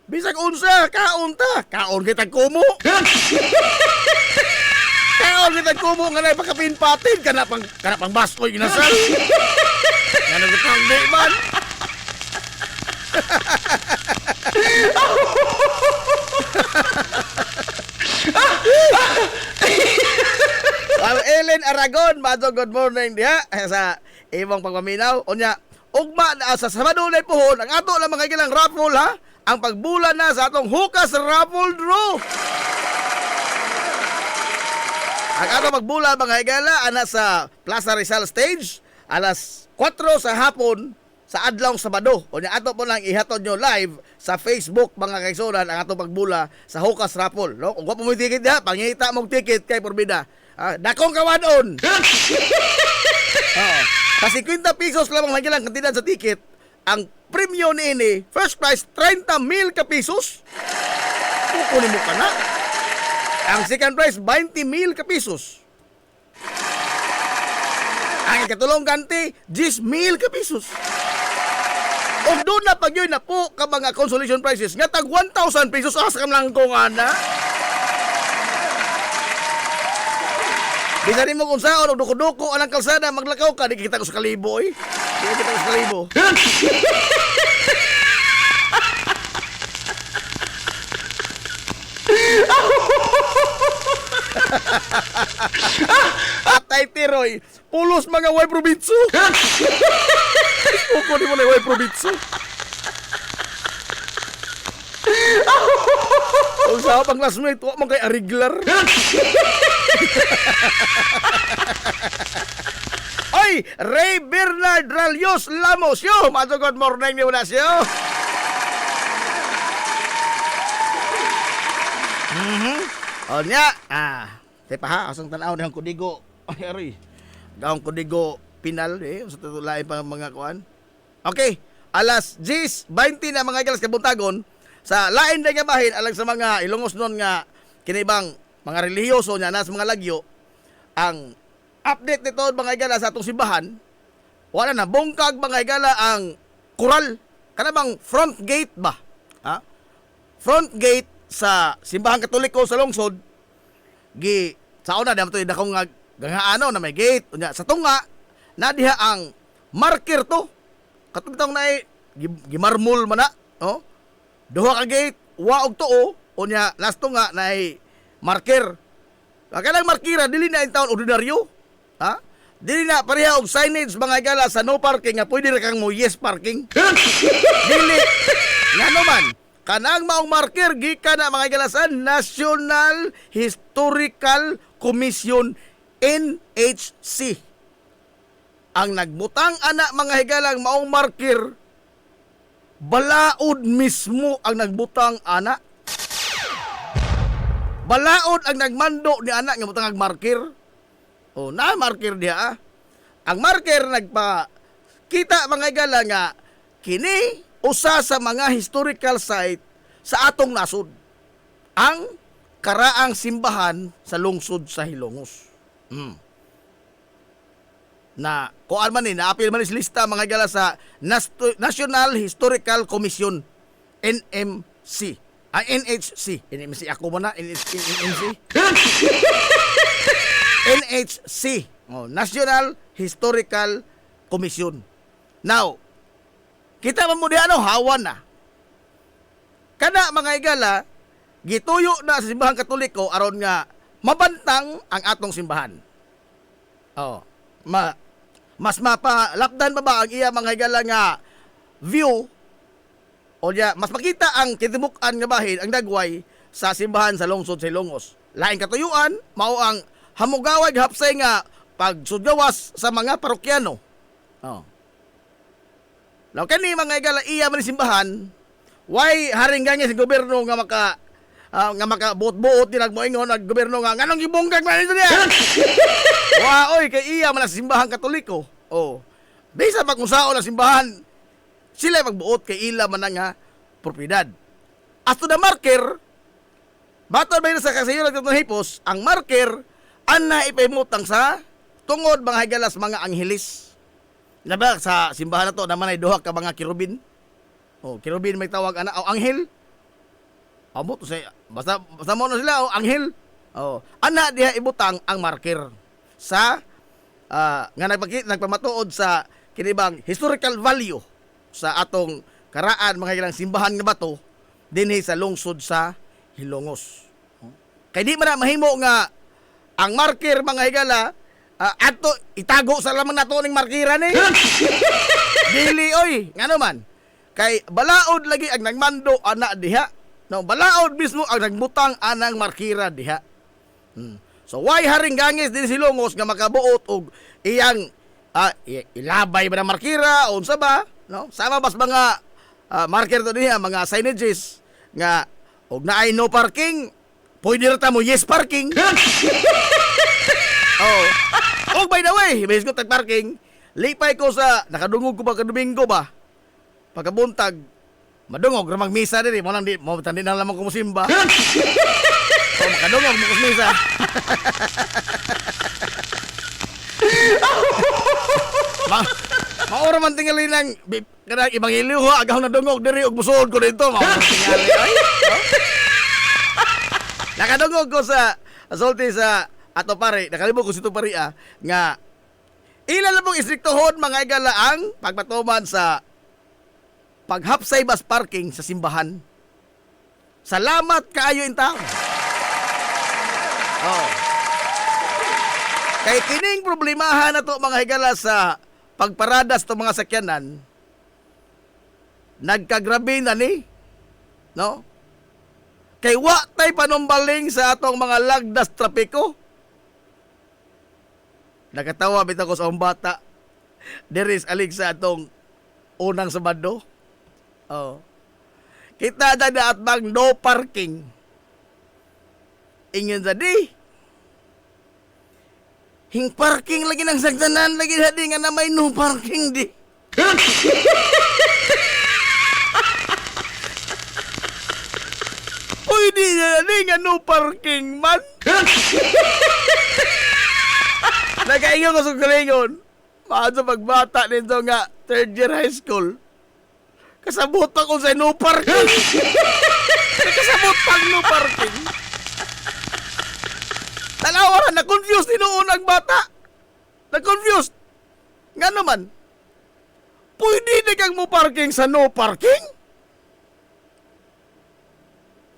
Bisag unsa kaon ta. Kaon kita kumo. Kaon kita kumo nga na pakapinpatin kana pang baskoy ginasal. Nga nagutang di man. Ellen Aragon, good morning diha sa imong pagpaminaw. Unya, ugma na sa Sabado na pohon, ang ato lang mga gilang raffle ha, ang pagbula na sa atong hukas raffle draw. Ang ato pagbula mga higala ana sa Plaza Rizal Stage, alas 4 sa hapon sa adlong Sabado. Unya ato po lang ihatod nyo live sa Facebook mga kaigsunan ang ato pagbula sa hukas raffle. No? Kung guwapo mo ticket ha, pangita mong ticket kay Porbida. Dakong kawadon. Sa 50 pesos lamang lang kantidad sa ticket, ang premium ini, first prize 30,000 ka pesos. Kukunin mo ka na. Ang second prize 20,000 ka pesos. Ang ikatulong ganti 10,000 ka pesos. O doon na pag yun na po ka mga consolation prizes nga tag 1,000 pesos asa kam lang ko nga na. Bisa rin mo kung saan, duko-duko, alang kalsada, maglakaw ka, di kita ko sa kalibo, eh. Di kita ko sa kalibo. Atay Tiroy, pulos mga way probitso. Uko di mo na way probitso. Kung saan pang classmate, huwag mong kay ariglar. Oy, Ray Bernard Ralios Lamos, yo, good morning ni unas yo. O niya, tepa ha, asang tanaw ng kudigo. Ay, aray, gaong kudigo pinal, sa tutulain pa mga kuan. Okay, alas 10:20 na mga galas kabuntagon, sa lain na nga bahin, alang sa mga Ilongos nun nga, kinibang mga relihiyoso niya na sa mga lagyo, ang update nito mga igala sa atong simbahan, wala na, bungkag mga igala ang kural, kanabang front gate ba? Ha? Front gate sa simbahan katoliko sa lungsod, sa una, dito yung dakong gangaano na may gate, sa tunga, na diha ang marker to, katulitong na gimarmol man na, no? Duha ka gate, waog to unya last tunga na marker. Kanang markira dili na in taon ordinaryo. Ha? Dili na pareha og signage mga igala sa no parking nga pwede ra kang mo yes parking. Dili. Ngano man, kanang maong marker gikan na mga igala sa National Historical Commission NHC. Ang nagbutang ana mga higalang maong marker, balaod mismo ang nagbutang ana. Balaod ang nagmando ni anak nga butang marker. O na marker dia. Ang marker kita mga igala nga kini usa sa mga historical site sa atong nasod, ang karaang simbahan sa lungsod sa Hilongos. Na kuan man ni naapil man is lista mga igala sa National Historical Commission, NMC. NHC. NMC ako mo na NHC. NHC. National Historical Commission. Now, kita man mo diha hawan na. Kada mga igala gituyo na sa simbahan Katoliko aron nga mabantang ang atong simbahan. Mas mapalapdan pa ba ang iya mga higala nga view o ya mas makita ang kitimukan nga bahin ang dagway sa simbahan sa lungsod sa Ilongos. Laing katuyuan mao ang hamugaway hapsay nga pagsudgawas sa mga parokyano. Law kani mga higala iya man simbahan why haringgan sa gobyerno nga makabuot-buot din nagmoingon ang gobyerno nga nganong gibunggag man ito niya. Wa oy kay iya man ang simbahan Katoliko. Bisa pa kung sao ang simbahan sila magbuot kay ila man nga propiedad. As to the marker, batod ba sa kasayuran ng hipos, ang marker ana ipahimutang sa tungod mga higalas mga anghelis. Naba sa simbahan na to naman ay duha ka mga kirubin. Kirubin may tawag ana o anghel. Amo to say basta mo na sila o anghel. Ana diha ibutang ang marker sa nga nagpamatuod sa kinibang historical value sa atong karaan mga ilang simbahan nga bato dinhi sa lungsod sa Hilongos. Kay di man na mahimo nga ang marker mga higala ato itago sa lamang nato ning markira ni. Dili oy, ngano man. Kay balaod lagi ang nagmando ana diha. No, balaod mismo ang nagbutang anang markira diha. So why haringgangis din si Longos nga makabuot og iyang ilabay ba na markira o unsa ba, no? Sama bas mga marker to diha, mga signages nga og naay no parking, pwede ra ta mo yes parking. Oh, by the way, base ko tag parking, lipay ko sa nakadungog ko ba kadomingo ba? Pagkabuntag madungog ra magmisa diri mo lang di mo tandi na lamang ko musimba. Makadungog mo kusmisa. Maura man tingali ng kanang ibanghelyo ho agaw na dungog diri og busuod ko dito mao tingali ay. Nakadungog ko sa sulti sa ato pare, nakalibog ko si to pare nga ila na mong istriktohon mga igala ang pagpatuman sa paghapsay bus parking sa simbahan. Salamat kaayo in taon. Kay kining problemahan na to mga higala sa pagparadas to mga sakyanan, nagkagrabe na ni, no? Kay wa tay panumbaling sa atong mga lagdas trapiko. Nakatawa bitaw ko sa bata. There is alig sa atong unang Sabado. Kita na at bang no parking. Ingin tadi. Hing parking lagi ng sagdanan lagi hadi nga na may no parking di. Uy di nga no parking man. Nagaingon ko sa kalingon. Maadto pagbata nito nga third year high school. Kasabot ako sa no parking. Kasabot pag no parking. Talawaran, na-confused tinuon ang bata. Na-confused. Nga naman, pwede na kang mo parking sa no parking?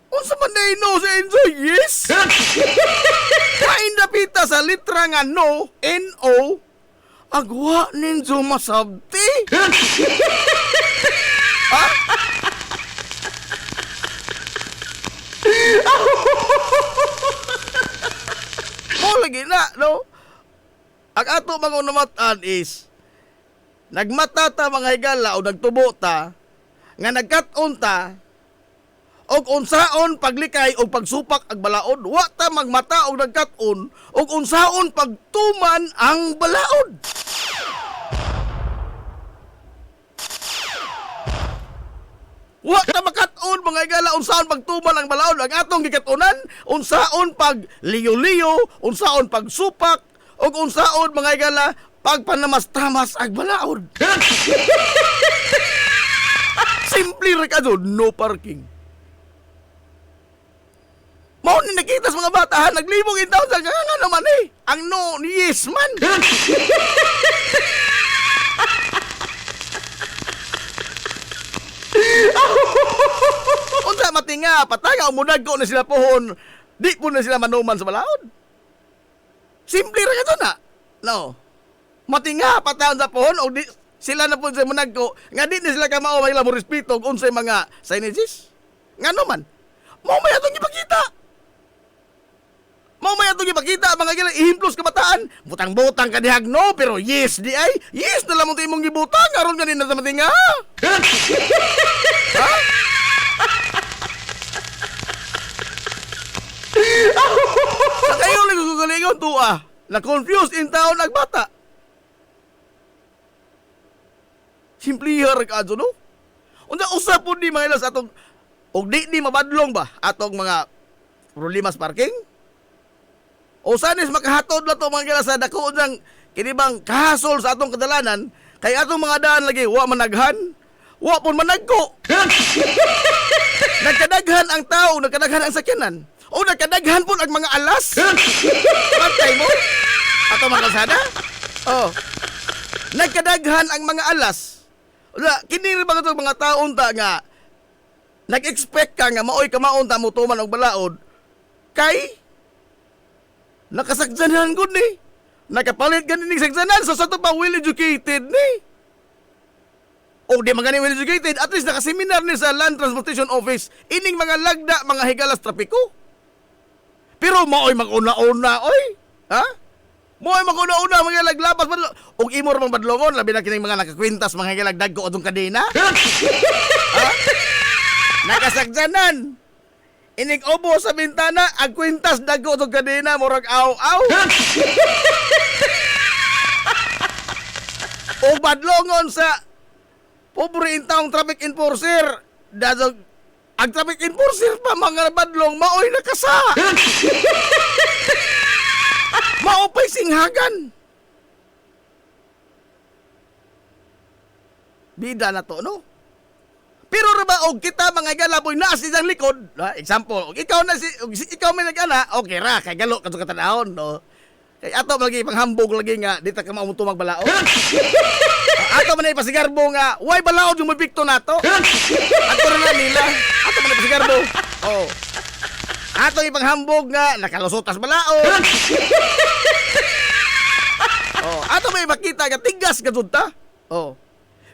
Unsa man na no sa enjoy, yes? Kain napita sa litra nga no, N-O, agwa ninyo masabti. Ha? Mo lagi na, no? Ang ato mga unamatan is nagmata ta mga higala o nagtubo ta nga nagkat-on ta og unsaon paglikay o pagsupak ag balaod wa ta magmata og nagkat-on og unsaon pagtuman ang balaod. Wa ta makat-on mga igala unsaon pagtuman ang balaod ang atong gikatunan, unsaon pag liyo-liyo, unsaon pag supak, ug unsaon mga igala pagpanamastamas ag balaod. Simple ra kadto, no parking. Mao ni nakita sa mga bata, naglibog in town sa nga naman eh. Ang no, yes man. Unsa matinga, patanga umunag ko na sila pohon. Di po na sila manuman sa balaod. Simple ra kadto na. No. Matinga pataon sa pohon o di sila na po sa munag ko nga di na sila kamao may labo respeto og unsay mga signages. Ngano man? Mao may atong ipakita. Mao may atong ipakita mga gila ihimplos kabataan. Butang-butang ka dihag no pero yes di ay. Yes na lamang imong gibutang aron ganin na sa matinga. Ha? Sa kayo lang gugalingon tuwa. Na-confused in town ang bata. Simplihar ka adto no? Unsa usap po di mga ilas atong og di mabadlong ba atong mga problema sa parking? O sanis makahatod na to mga gila sa dako ng kinibang kahasol sa atong kadalanan kay atong mga daan lagi wa managhan, wa pon managko. Nagkadaghan ang tao, nagkadaghan ang sakyanan. O nagkadaghan pon ang mga alas. Pantay mo? Ato mga kalsada? Oh. Nagkadaghan ang mga alas. Kini rin ba itong mga taon ta nga nag-expect ka nga maoy kamaon ta mo tuman og balaod kay nakasagsanan gud ni. Nakapalit ganin ning sagsanan so sa to pa well educated ni. O di magani well educated at least nakaseminar ni sa Land Transportation Office ining mga lagda mga higalas trapiko. Pero maoy mag-una-una oy. Ha? Mo'y makuna-una mga laglapas badlo. Og imo ra mang badlongon labi na kining mga nakakwintas mga hilagdag ko adtong kadena. Ha? Nakasagsanan. Inig obo sa bintana ang kwintas dagko adtong kadena murag aw-aw. Og badlongon sa pobre intawong traffic enforcer. Dadog ang traffic enforcer pa mga badlong maoy nakasa. Maupay singhagan. Bida na to, no? Pero ba og kita mga galaboy na si likod, example, og ikaw na ikaw may nag-ana, okay ra kay galo kadto katanahon, no? Kay ato lagi panghambog lagi nga dita ka mao tumag balaod. Ato man ay pasigarbo nga, why balaod yung mabikto nato? Ato na nila. Ato man ay pasigarbo. Oh. Ato ipanghambog nga nakalusotas balaod. Oh, ato may makita nga tigas ka ta. Oh.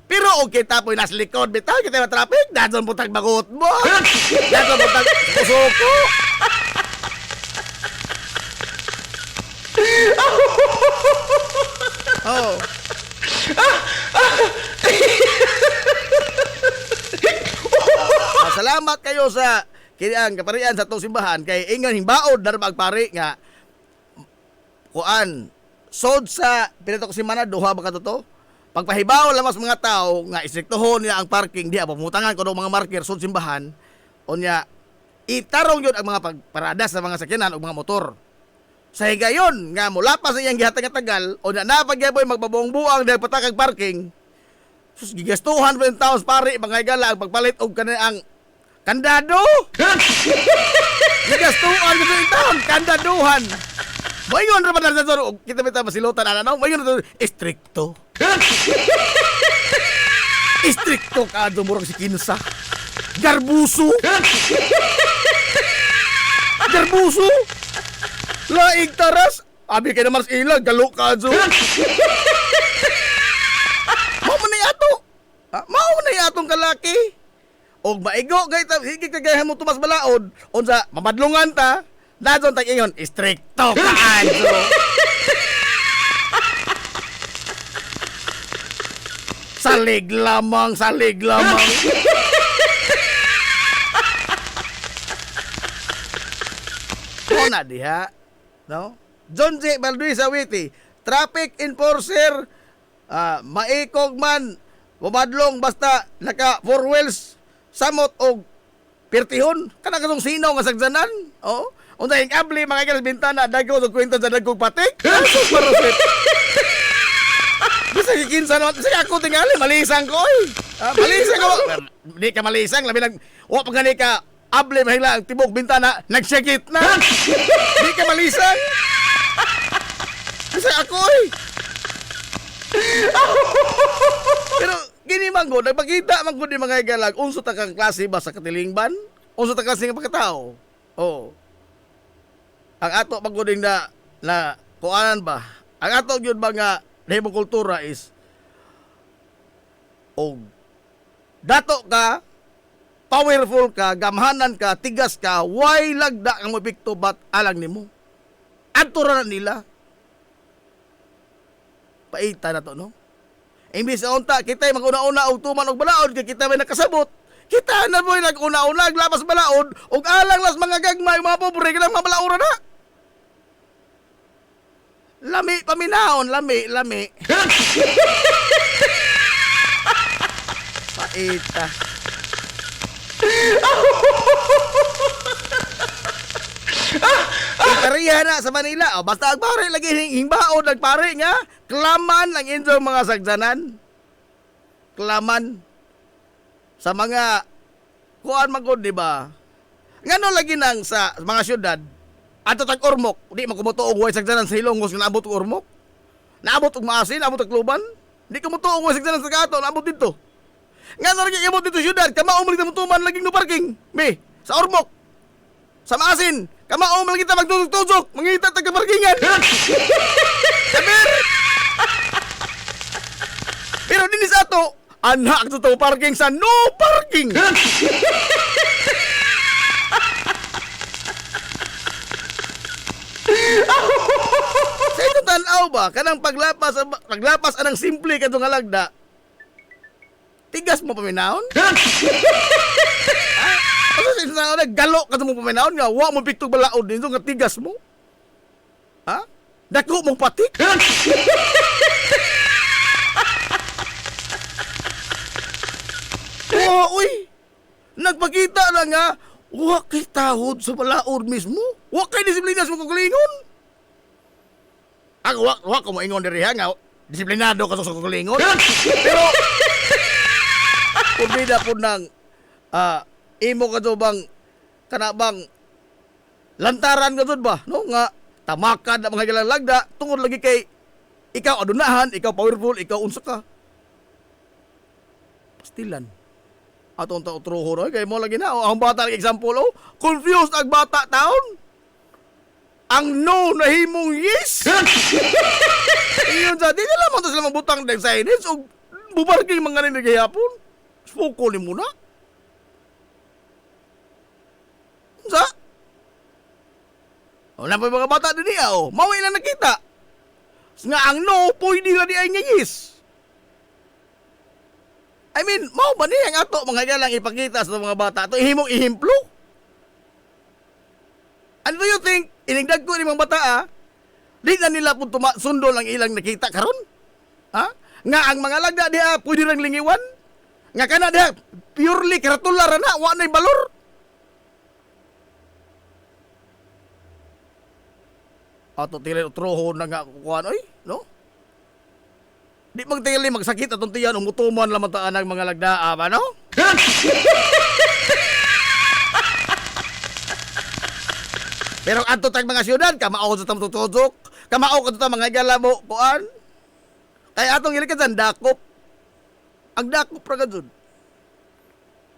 Pero okay tapoy nas likod bitaw kita na traffic, dadon butag bagot mo. Dadon butag suko. Oh. Salamat kayo sa kiniang kaparian sa tong simbahan kay ingon himbaod na magpari nga kuan sod sa pinatok simana duha ba katuto pagpahibaw lamas mga tao nga istriktohon nila ang parking diha pamutangan kuno mga marker sod simbahan unya itarong yun ang mga pagparada sa mga sakyanan o mga motor sa higayon nga mula pa sa iyang gihatag nga tagal unya napagyaboy magbabuong-buang dahil patakag parking sus gigastuhan pa yung taos pari mga higala ang pagpalit og kanang kandado! Nagastuan ko sa taon, kandaduhan! Mayon ra ba na sa kita bita masilutan ano? Mayon na estrikto. Estrikto ka murag si kinsa. Garbuso. Garbuso. Laig taras. Abi kay naman sa ilag galo ka jo. Mao man ato. Mao man atong kalaki. Og maigo gay ta higit kagahan mo tumas balaod unsa mamadlungan ta dadon tag ingon stricto kaadto. Salig lamang Kona diha no John J. Balduisa Witi traffic enforcer maikog man mamadlong basta naka four wheels samot og pirtihon kana katong sino nga sagdanan. Oh, unsay able mga kailas bintana dagko sa kwento sa dagkog patik. Parasit. Bisa kinsa naman sige ako tingali malisang ko oy. Malisang ko. Di ka malisang labi nag wa pa gani ka able mahila ang tibok bintana nagsyagit na. Di ka malisang. Bisa ako oy. Pero gini man ko, nagpakita man ko di mga igalag, unso ta kang klase ba sa katilingban? Unso ta klase nga pagkatao? Oo. Ang ato man ko din na kuanan ba? Ang ato yun ba nga nahimong kultura is dato ka, powerful ka, gamhanan ka, tigas ka, why lagda ang mapikto bat alang nimo? Adto ra na nila. Paita na to, no? Imbis na unta, kita yung mag-una-una og tuman og balaod, kaya kita may nakasabot. Kita na mo yung nag-una-una, naglabas balaod, og alang las mga gagmay, mga pobre, ka mga balaod na. Lami, paminaon, lami. Paita. Kariya na sa Manila. O, basta agpare lagi hingbaon nagpare nga. Klaman lang inyo mga sagdanan. Klaman. Sa mga kuan magod, di ba? Ngano lagi nang sa mga syudad ato tag Ormoc, di makumutuog way sagdanan sa Hilongos nga naabot og Ormoc. Naabot og Maasin, naabot og Kluban. Di ka mutuog way sagdanan sa Kato, naabot dito. Ngano lagi imot dito syudad, kamao man mutuman lagi no parking. Me, sa Ormoc. Sa Maasin, kamao man kita magtutug-tugok, mangita taga parkingan. Saber. Pero dinis ato, anak to parking sa no parking. Sa ito tanaw ba, kanang paglapas anang simple kadto nga lagda. Tigas mo paminahon? Kasi sa galo ka mo paminahon nga, wa mo piktog balaod dito nga tigas mo. Ha? Dako mong patik? Oo, uy. Nagpakita na nga, wa kay tahod sa balaod mismo. Wa kay disiplina sa kukulingon. Ako, wa ko mo ingon diri ha nga, disiplinado ka sa kukulingon. Pero, pumida po ng, imo ka to bang kanabang lantaran ka to ba no nga tamakan na mga galalagda tungod lagi kay ikaw adunahan, ikaw powerful, ikaw unsa ka pastilan atong tao truho no kay mo lagi na ang bata like example confused ang bata taon ang no na himong yes iyon sa di nila mo to sila mabutang ng silence o bubarking mga nagihapon spoko ni muna sa? O, na pa mga bata din niya, o. Mawin na nakita. Nga ang no, pwede na di ay ngayis. I mean, mau ba niya ang ato, mga galang ipakita sa mga bata, ito ihimong ihimplo? Ano do you think, inigdag ko ni mga bata, di na nila po sundo lang ilang nakita karon? Ha? Nga ang mga lagda diya, pwede lang lingiwan? Nga ka na diya, purely karatular na, wa na'y balor? Ato tili troho na nga kukuhan, oy, no? Di magtili magsakit atong tiyan, umutuman lamang taan ang mga lagdaa, ba, no? Pero ato tag mga syudad, kamao sa tamututudok, kamao ka ta mga igala mo, kuhan. Kaya atong ilikan sa dakop. Ang dakop ra gud.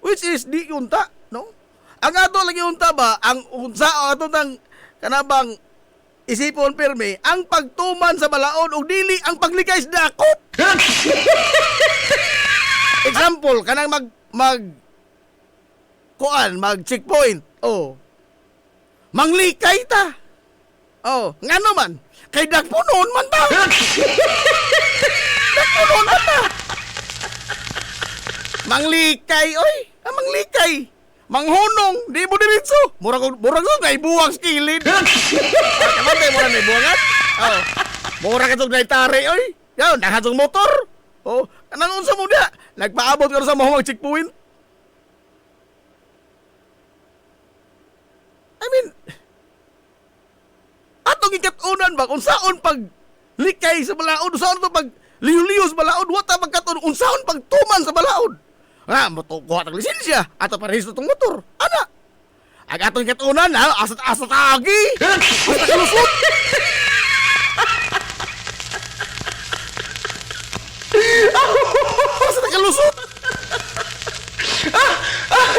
Which is di unta, no? Ang ato lagi unta ba, ang unsa ato tang kanabang isipon pirmi, ang pagtuman sa balaod o dili ang paglikay sa dakop. Example, kanang mag checkpoint. Oh. Manglikay ta. Oh, ngano man? Kay dagpunon man ta. Dagpunon man ta. Manglikay, oy. Manglikay. Manghunong, di mo diretso. Murag kay buwang skilid. Kamantay mo na may buwangan. Oh. Murag itong naitari, oy. Yan, nakatong motor. Oh, kanang unsa mo na? Nagpaabot ka sa mga checkpoint. I mean, atong ikatunan ba, kung saan pag likay sa balaod, kung saan to pag liyo-liyo sa balaod, wata pagkatunan, kung saan pag tuman sa balaod. Kuha tag lisensya, ato parehistro tong motor. Ana, ang atong ikatunan, asat agi, basta kalusot. Basta kalusot.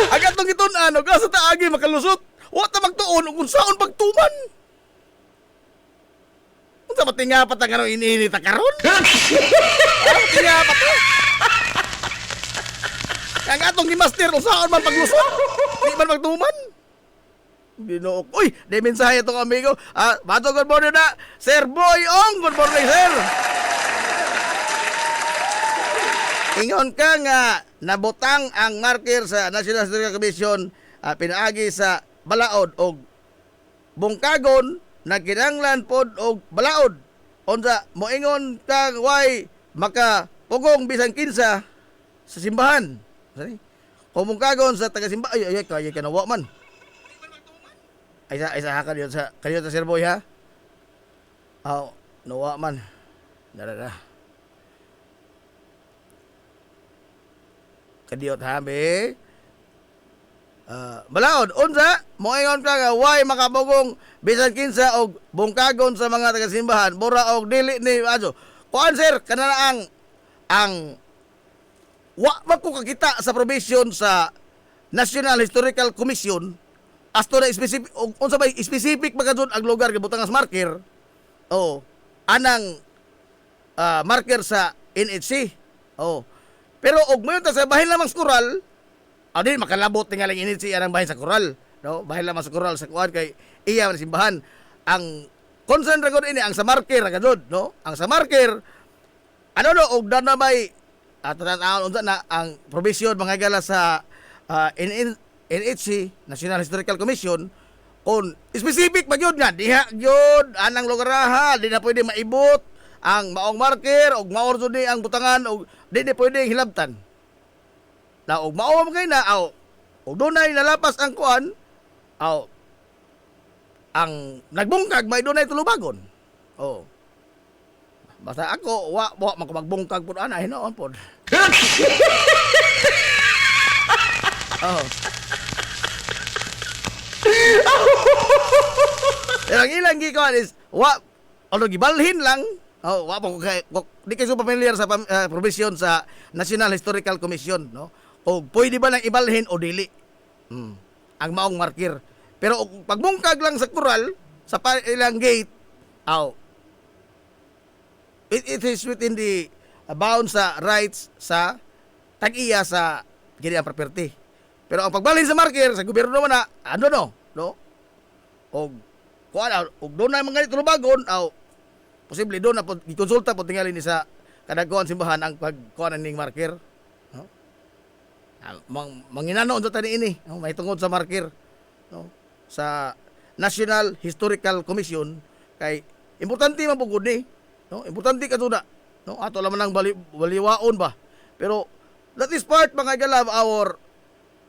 Ang atong itunan, asat agi, makalusot. Wata magtuon, kung saan pagtuman. Unsa ba tingapat ang ano iniinit ta karon? Tingapat. Ang atong ni master usaon man paglusot. Di man magtuman. Binook. Uy, di mensahe itong amigo. Bato, good morning na. Sir Boy Ong, good morning, sir. Ingon ka nga nabutang ang marker sa National Historical Commission pinaagi sa balaod og bungkagon na kinanglan pod og balaod. Unsa moingon kang way maka pugong bisan kinsa sa simbahan. Sorry. Kumungkagon sa taga simbahan. Ay kaya kanawa man. Ay sa ka diyon sa kaniyo ta Sir Boy ha. Nawa man. Dara. Kadiyot ha be. Balaod, unsa moingon ka nga way makabugong bisan kinsa og bungkagon sa mga taga-simbahan mura og dili ni adto. Kuan sir kana ang wa magkukakita sa provision sa National Historical Commission as to na specific unsa bay specific magadun ang lugar gibutang as marker. Anang marker sa NHC. Pero og mayon ta sa bahin lamang sa Coral. Di makalabot nga lang init siya ng bahay sa Coral, no? Bahay lamang sa Coral sa kuan kay iya man simbahan. Ang concern ra gud ini ang sa marker ra gud, no? Ang sa marker og dana may tatan unsa na ang provision mga gala sa NHC National Historical Commission kung specific ba yun nga diha yun anang lugar ha di na pwede maibot ang maong marker og maor jud ni ang butangan og di pwede hilabtan. Na og mao man kay na og dunay nalapas ang kuan ang nagbungkag may dunay tulubagon. Basta ako wa man ko magbungkag pud ana hinoon pud. Pero ang ilang gikuan is wa gibalhin lang. Wa pa ko kay di kay so familiar sa provision sa National Historical Commission, no? O pwede ba lang ibalhin o dili? Ang maong marker. Pero pagbungkag lang sa Coral, sa ilang gate, it is within the bounds sa rights sa tag-iya sa giniang property. Pero ang pagbalhin sa marker, sa gobyerno naman na, no? O doon na mga tulubagon, posible doon na ikonsulta po tingali ni sa kadagkuhan simbahan ang pagkuhan ng marker. Manginano unsa tani ini may tungod sa marker, no? Sa National Historical Commission kay importante man pugod ni, no? Importante kaduna, no? Ato laman ang baliwaon ba, pero that is part mga gala our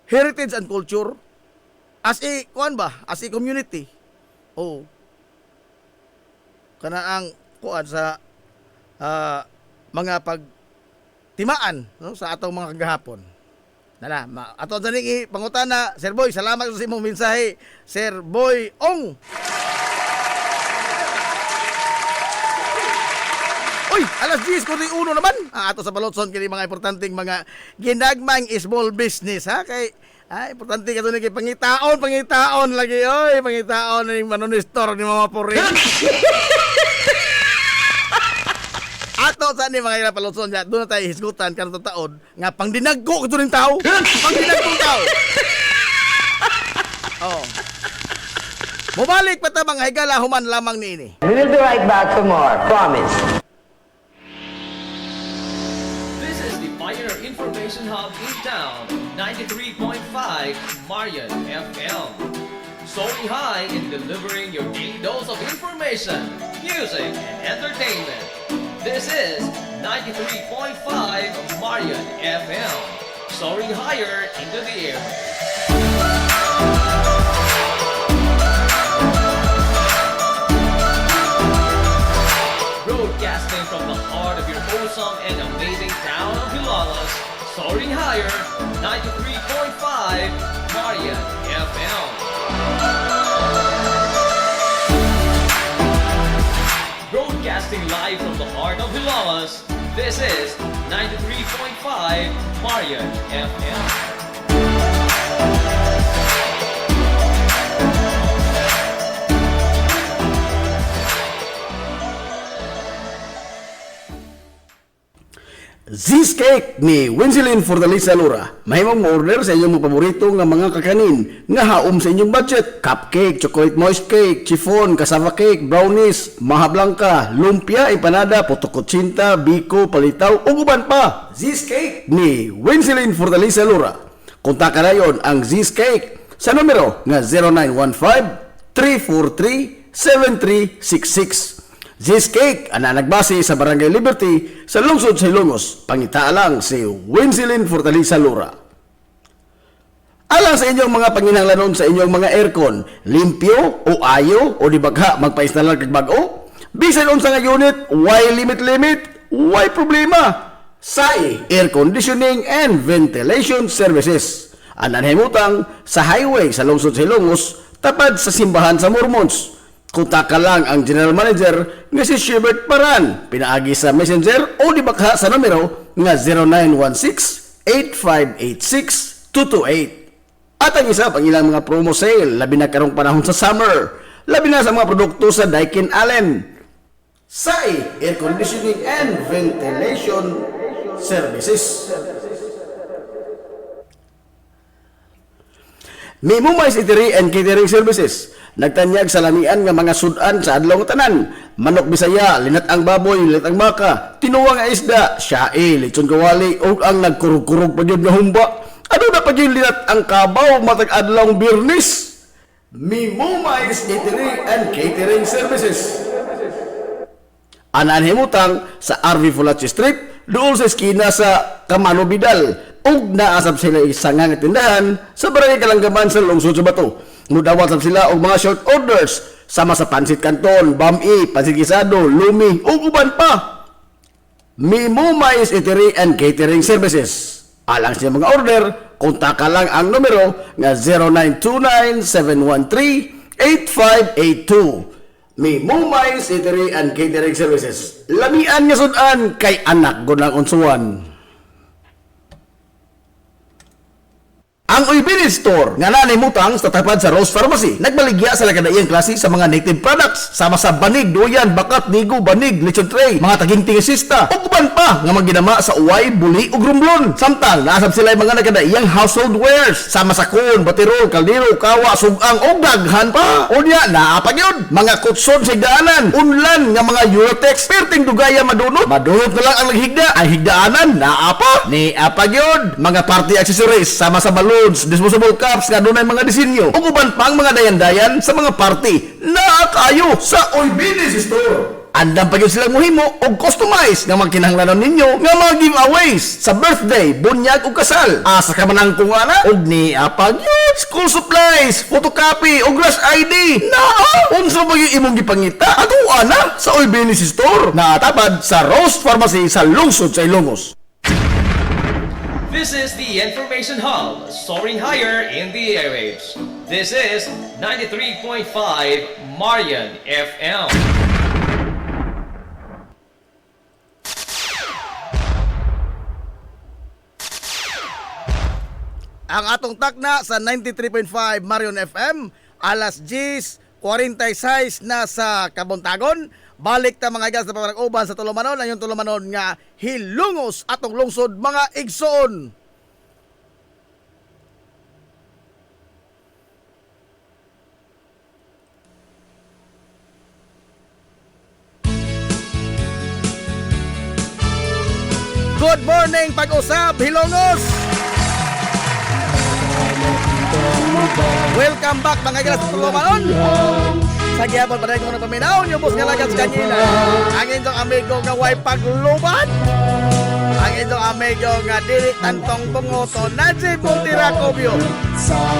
heritage and culture as a as a community. Kana ang kuan sa mga pagtimaan, no? Sa atong mga kagahapon. Ato sa niki pangutana, Sir Boy, salamat sa imong mensahe, Sir Boy Ong. Uy, alas 10:41 naman. Ato sa Balotson kini mga importanteng mga ginagmang small business ha kay importante ka ni pangitaon lagi oy, pangitaon ni manonistor ni Mama Puri. Ato sa ni mga Balotson ya, doon na tayo hisgutan kanang taon nga pangdinagko kadto ning tao. Pangdinagkong tao. Mubalik pa ta mga higala human lamang niini. We will be right back for more. Promise. This is the Pioneer Information Hub in town, 93.5 Marian FM. Soaring high in delivering your daily dose of information, music, and entertainment. This is 93.5 Marian FM. Soaring higher into the air. awesome and amazing town of Hilalas, soaring higher, 93.5 Marian FM. Broadcasting live from the heart of Hilalas, this is 93.5 Marian FM. Ziz Cake ni Winsilin Fortaleza Lura. Mahimong order sa inyong mga paborito nga mga kakanin nga haom sa inyong budget. Cupcake, chocolate moist cake, chiffon, cassava cake, brownies, maha blanca, lumpia, empanada, potokotsinta, biko, palitaw, ug uban pa. Ziz Cake ni Winsilin Fortaleza Lura. Kontakan na yon ang Ziz Cake sa numero nga 0915-343-7366. Ziz Cake, ana nagbase sa Barangay Liberty sa lungsod sa Ilongos. Pangitaa lang si Winsilin Fortaleza Lura. Alang sa inyong mga panginahanglanon sa inyong mga aircon, limpyo o ayo o di bagha magpa-install kag bag-o? Bisan unsa nga unit, why limit, why problema? SAI Air Conditioning and Ventilation Services. Anan himutang sa highway sa lungsod sa Ilongos, tapad sa simbahan sa Mormons. Kontak lang ang General Manager nga si Shebert Paran. Pinaagi sa Messenger o di bakha sa numero nga 0916-8586-228. At ang isa pang ilang mga promo sale, labi na karong panahon sa summer, labi na sa mga produkto sa Daikin Allen. SAI Air Conditioning and Ventilation Services. Mimumay Eatery and Catering Services. Nagtanyag sa lamian nga mga sudan sa adlaw nga tanan. Manok Bisaya, linat ang baboy, linat ang baka, tinuwa nga isda, siyae, lechon kawali, o ang nagkurug-kurug pa yun nga humba. Ano na pa yun linat ang kabaw matag adlaw Birnis? Mimumay Eatery and Catering Services. Anan himutang sa RV Fulachi Street, doon sa eskina sa Camano Vidal, ug naasab sila isang nga tindahan sa Barangay Kalanggaman sa lungsod sa Bato. Mudawat sila og mga short orders sama sa pansit canton, bami, pansit gisado, lumi ug uban pa. Mimumay Eatery and Catering Services. Alang sa mga order, kontak lang ang numero nga 0929-713-8582. Mimumay Eatery and Catering Services. Lamian nga sudan kay anak gunang unsuan. Ang Uybini Store nga nanimutang sa tapat sa Rose Pharmacy nagbaligya sa lakadaiyang klase sa mga native products sama sa banig, duyan, bakat, nigo, banig, lechon tray, mga taging tingisista ug uban pa nga maginama sa uway, buli ug rumblon. Samtang naasab sila mga nakadaiyang household wares sama sa kun, batirol, kaldero, kawa, sugang ug daghan pa. Unya naa pa gyud mga kutson sa higdaanan, unlan nga mga Eurotex perting dugaya madunot na lang ang naghigda. Ang higdaanan naa pa ni apa gyud mga party accessories sama sa balon, disposable cups nga dunay mga disenyo ug uban pang mga dayan-dayan sa mga party na kayo sa Uybini Store. Andam pa gyud silang mohimo og customize nga magkinahanglanon ninyo nga mga giveaways sa birthday, bunyag ug kasal. Asa ka man ang kungana og ni apa gyud school supplies, photocopy ug rush ID. Naa unsa ba gyud imong gipangita? Ato ana sa Uybini Store na tapad sa Rose Pharmacy sa lungsod sa Ilongos. This is the Information Hub, soaring higher in the airwaves. This is 93.5 Marian FM. Ang atong takna sa 93.5 Marion FM, alas 10:46 na sa Kabuntagon. Balik ta mga gas na pamanag-uban sa Tulumanon, ayong Tulumanon nga hilungos atong lungsod mga igsoon. Good morning, pag-usap, hilongos! Welcome back mga gas sa Tulumanon. Sa gihapon pa rin kung napaminaw niyo bus nga lagat sa kanina. Ang inyong amigo nga way paglubat. Ang inyong medyo nga dili tantong bungoto na si Puntira Cubio.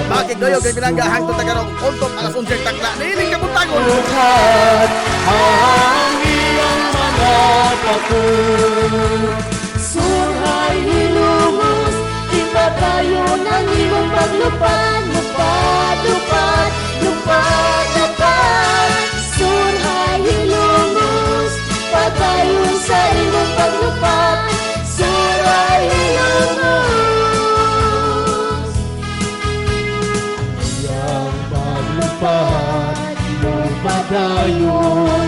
Bakit gayo kay pinanggahang to tagarong untok alas 11 takla nining kabutagon. Surhay hilumos, ipatayo ng imong paglupad, lupad, lupad, lupad, lupad. Surhay hilumos, patayon sa imong paglupad, surhay hilumos. Ang paglupad, lupadayon,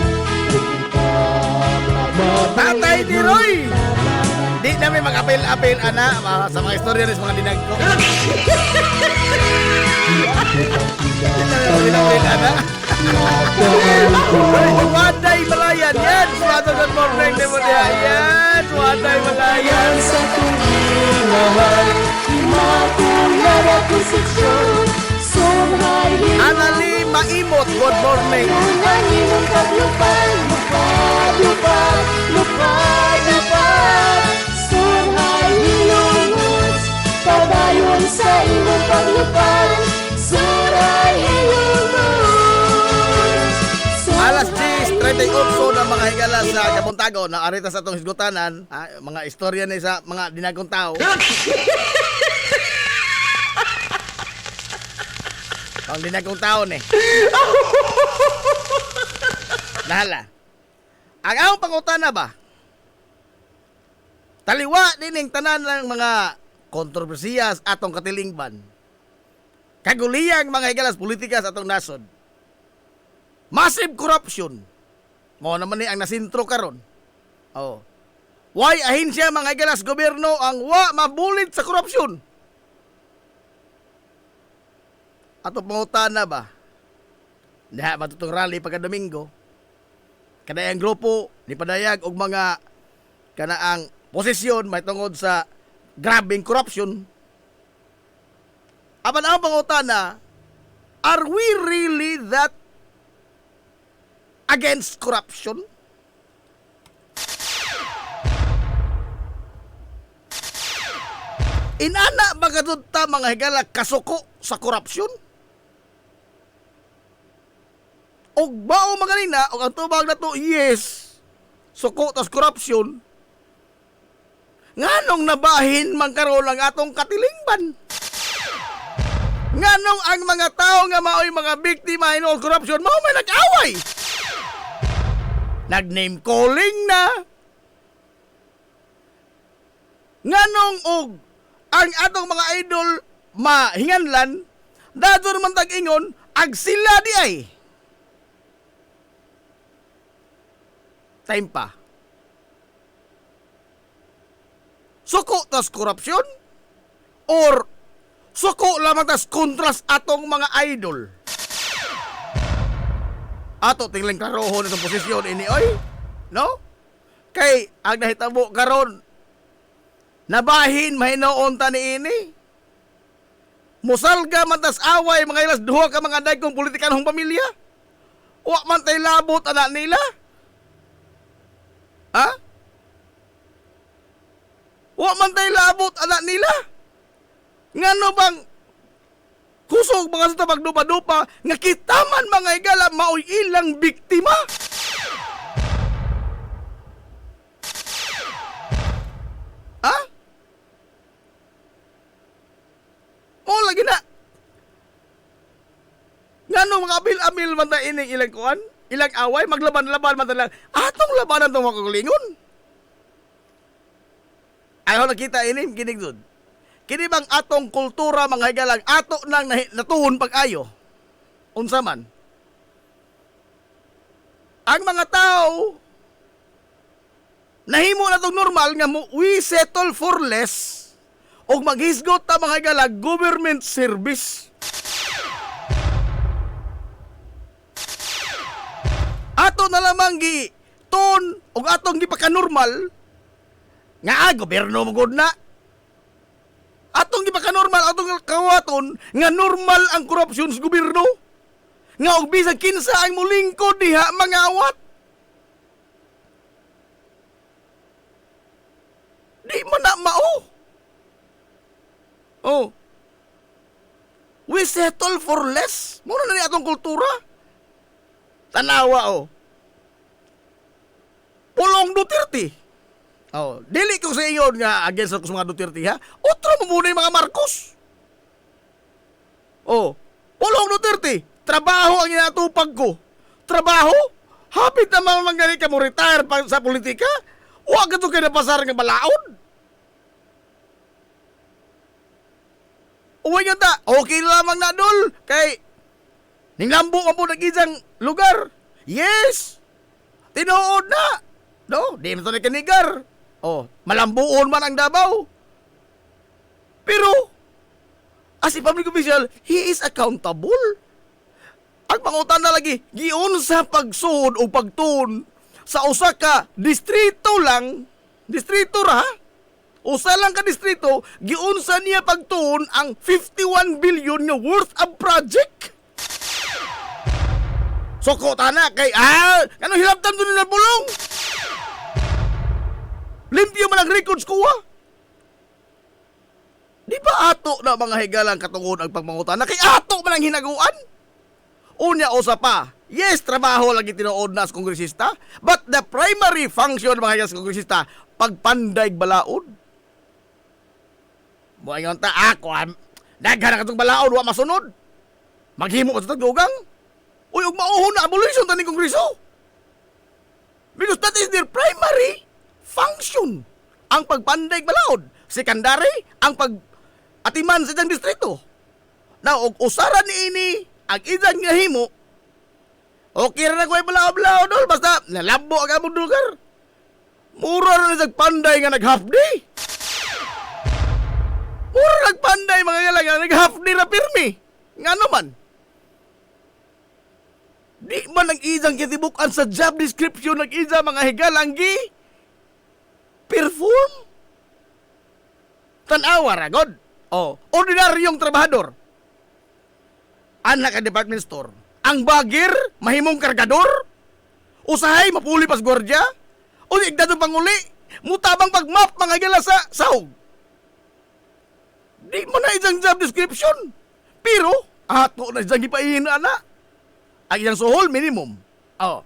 Tatay ni Roy! Di namin mag-apel-apel, ana, sa mga istorya rin sa mga dinag ko. Di namin mag-apel, ana. Waday Malayan, yan! Suwato sa morning, di mo niya, yan! Waday Malayan! sa tuwingan, imakulad at konsepsyon, surhay hilumos. Anali Maimot, good morning! Ang imong paglupad, lupad, lupad, lupad, lupad. Surhay hilumos, padayon sa imong paglupad, surhay hilumos. Alas 10:38 na mga higala sa Kabuntagon na arita sa itong hisgutanan, mga istorya ni sa mga dinagong tao. Ang dinagong tao ni. Nahala. Ang akong pangutana ba? Taliwa dining tanan ng mga kontrobersiyas atong katilingban. Kaguliyang mga higalas politika sa atong nasod. Massive corruption. Mo naman ni ang nasintro karon. Oh. Why ahinsya mga higalas gobyerno ang wa mabulit sa korupsyon? Ato pangutana ba? Diha matutong rally pagka Domingo. Kada ang grupo ni padayag og mga kanaang posisyon may tungod sa grabing corruption. Apan ang pangutana, are we really that against corruption? Inana ba kadto ta mga higala kasuko sa korupsyon? Og bao maganina og ang tubag na to, yes, suko tas korupsyon. Nganong nabahin man karon ang atong katilingban? Nganong ang mga tao nga maoy mga biktima hinuol korupsyon mao may nag-away? Nag-name calling na. Nganong og ang atong mga idol mahinganlan dadto man tag-ingon ag sila di ay. Time pa. Suko tas korupsyon? Or suko lamang tas kontras atong mga idol? Ato tingling karoho nitong posisyon ini oy. No? Kay ang nahitabo karon nabahin mahinoon ta niini. Musalga man tas away mga ilas duha ka mga dagkong politikanhong pamilya. Wa man tay labot anak nila. Ha? Wa man tay labot anak nila. Ngano bang kusog mga sa pagdupa-dupa nga kitaman mga higala maoy ilang biktima? Ha? O lagi na. Ngano mga abil-abil man ta ining ilang kuan? Ilang away, maglaban-laban man ta lang. Atong labanan tong makakulingon. Ayaw nakita inim, kinig dun. Kini bang atong kultura mga higalang ato nang natuhon pag-ayo? Unsa man? Ang mga tao nahimo na tong normal nga we settle for less og maghisgot ta mga higalang government service. Ato na lamang gi ton og atong gipaka-normal nga gobyerno mo gud na. Atong gipaka-normal atong kawaton nga normal ang korupsyon sa gobyerno. Nga og bisag kinsa ang mulingkod diha mangawat. Di man na mao. We settle for less. Muna na ni atong kultura. Tanawa, oh. Pulong Duterte. Oh, dili ko sa inyo nga against ako sa mga Duterte, ha? Otro mo muna yung mga Marcos. Oh, Pulong Duterte. Trabaho ang inatupag ko. Trabaho? Hapit naman manggani ka mo retire pa sa politika? Huwag ka ito kayo napasar ng balaod. Uway nga ta, okay lamang na dol. Kay, ninglambo ka po nag-isang lugar. Yes! Tinuod na. No, di mo ito na kanigar. Oh, malambuon man ang Davao. Pero, as a public official, he is accountable. Ang pangutan na lagi, giun sa pagsuod o pagtun sa usa ka distrito lang, distrito ra, usa lang ka distrito, giun sa niya pagtun ang 51 billion nga worth of project. Soko tana kay kanong hilabtan doon na bulong? Limpyo man ang records ko, ha? Di ba ato na mga higalang katungod ang pagmangutan na kay ato man ang hinaguan? Unya usa pa, yes, trabaho lagi tinuod na sa kongresista, but the primary function mga higalang sa kongresista, pagpanday balaod. Buhay nga ta, ako, daghan ka itong balaod, wa masunod. Maghimo ka itong dugang. Uy, ug mauhon na abolition taning kongreso. Because that is their primary function. Ang pagpanday balaod. Secondary, ang pag-atiman sa isang distrito. Now, og usaran ni ini, ang isang nga himo, okay na ko ay balaod-balaod dol, basta nalabo ang among lugar. Mura na isang panday nga nag-half day. Mura nagpanday mga galang nga nag-half day na pirmi. Nga naman. Di man ang isang kitibukan sa job description ng isa mga higalang perform. Tanawa ra god. Oh, ordinaryong trabahador. Anak ka department store. Ang bagir mahimong kargador. Usahay mapuli pas gwardiya. O igdado panguli, mutabang pagmap mga higala sa sahog. Di man na isang job description. Pero ato na isang gipahin ana. Ang isang suhol minimum. Oh.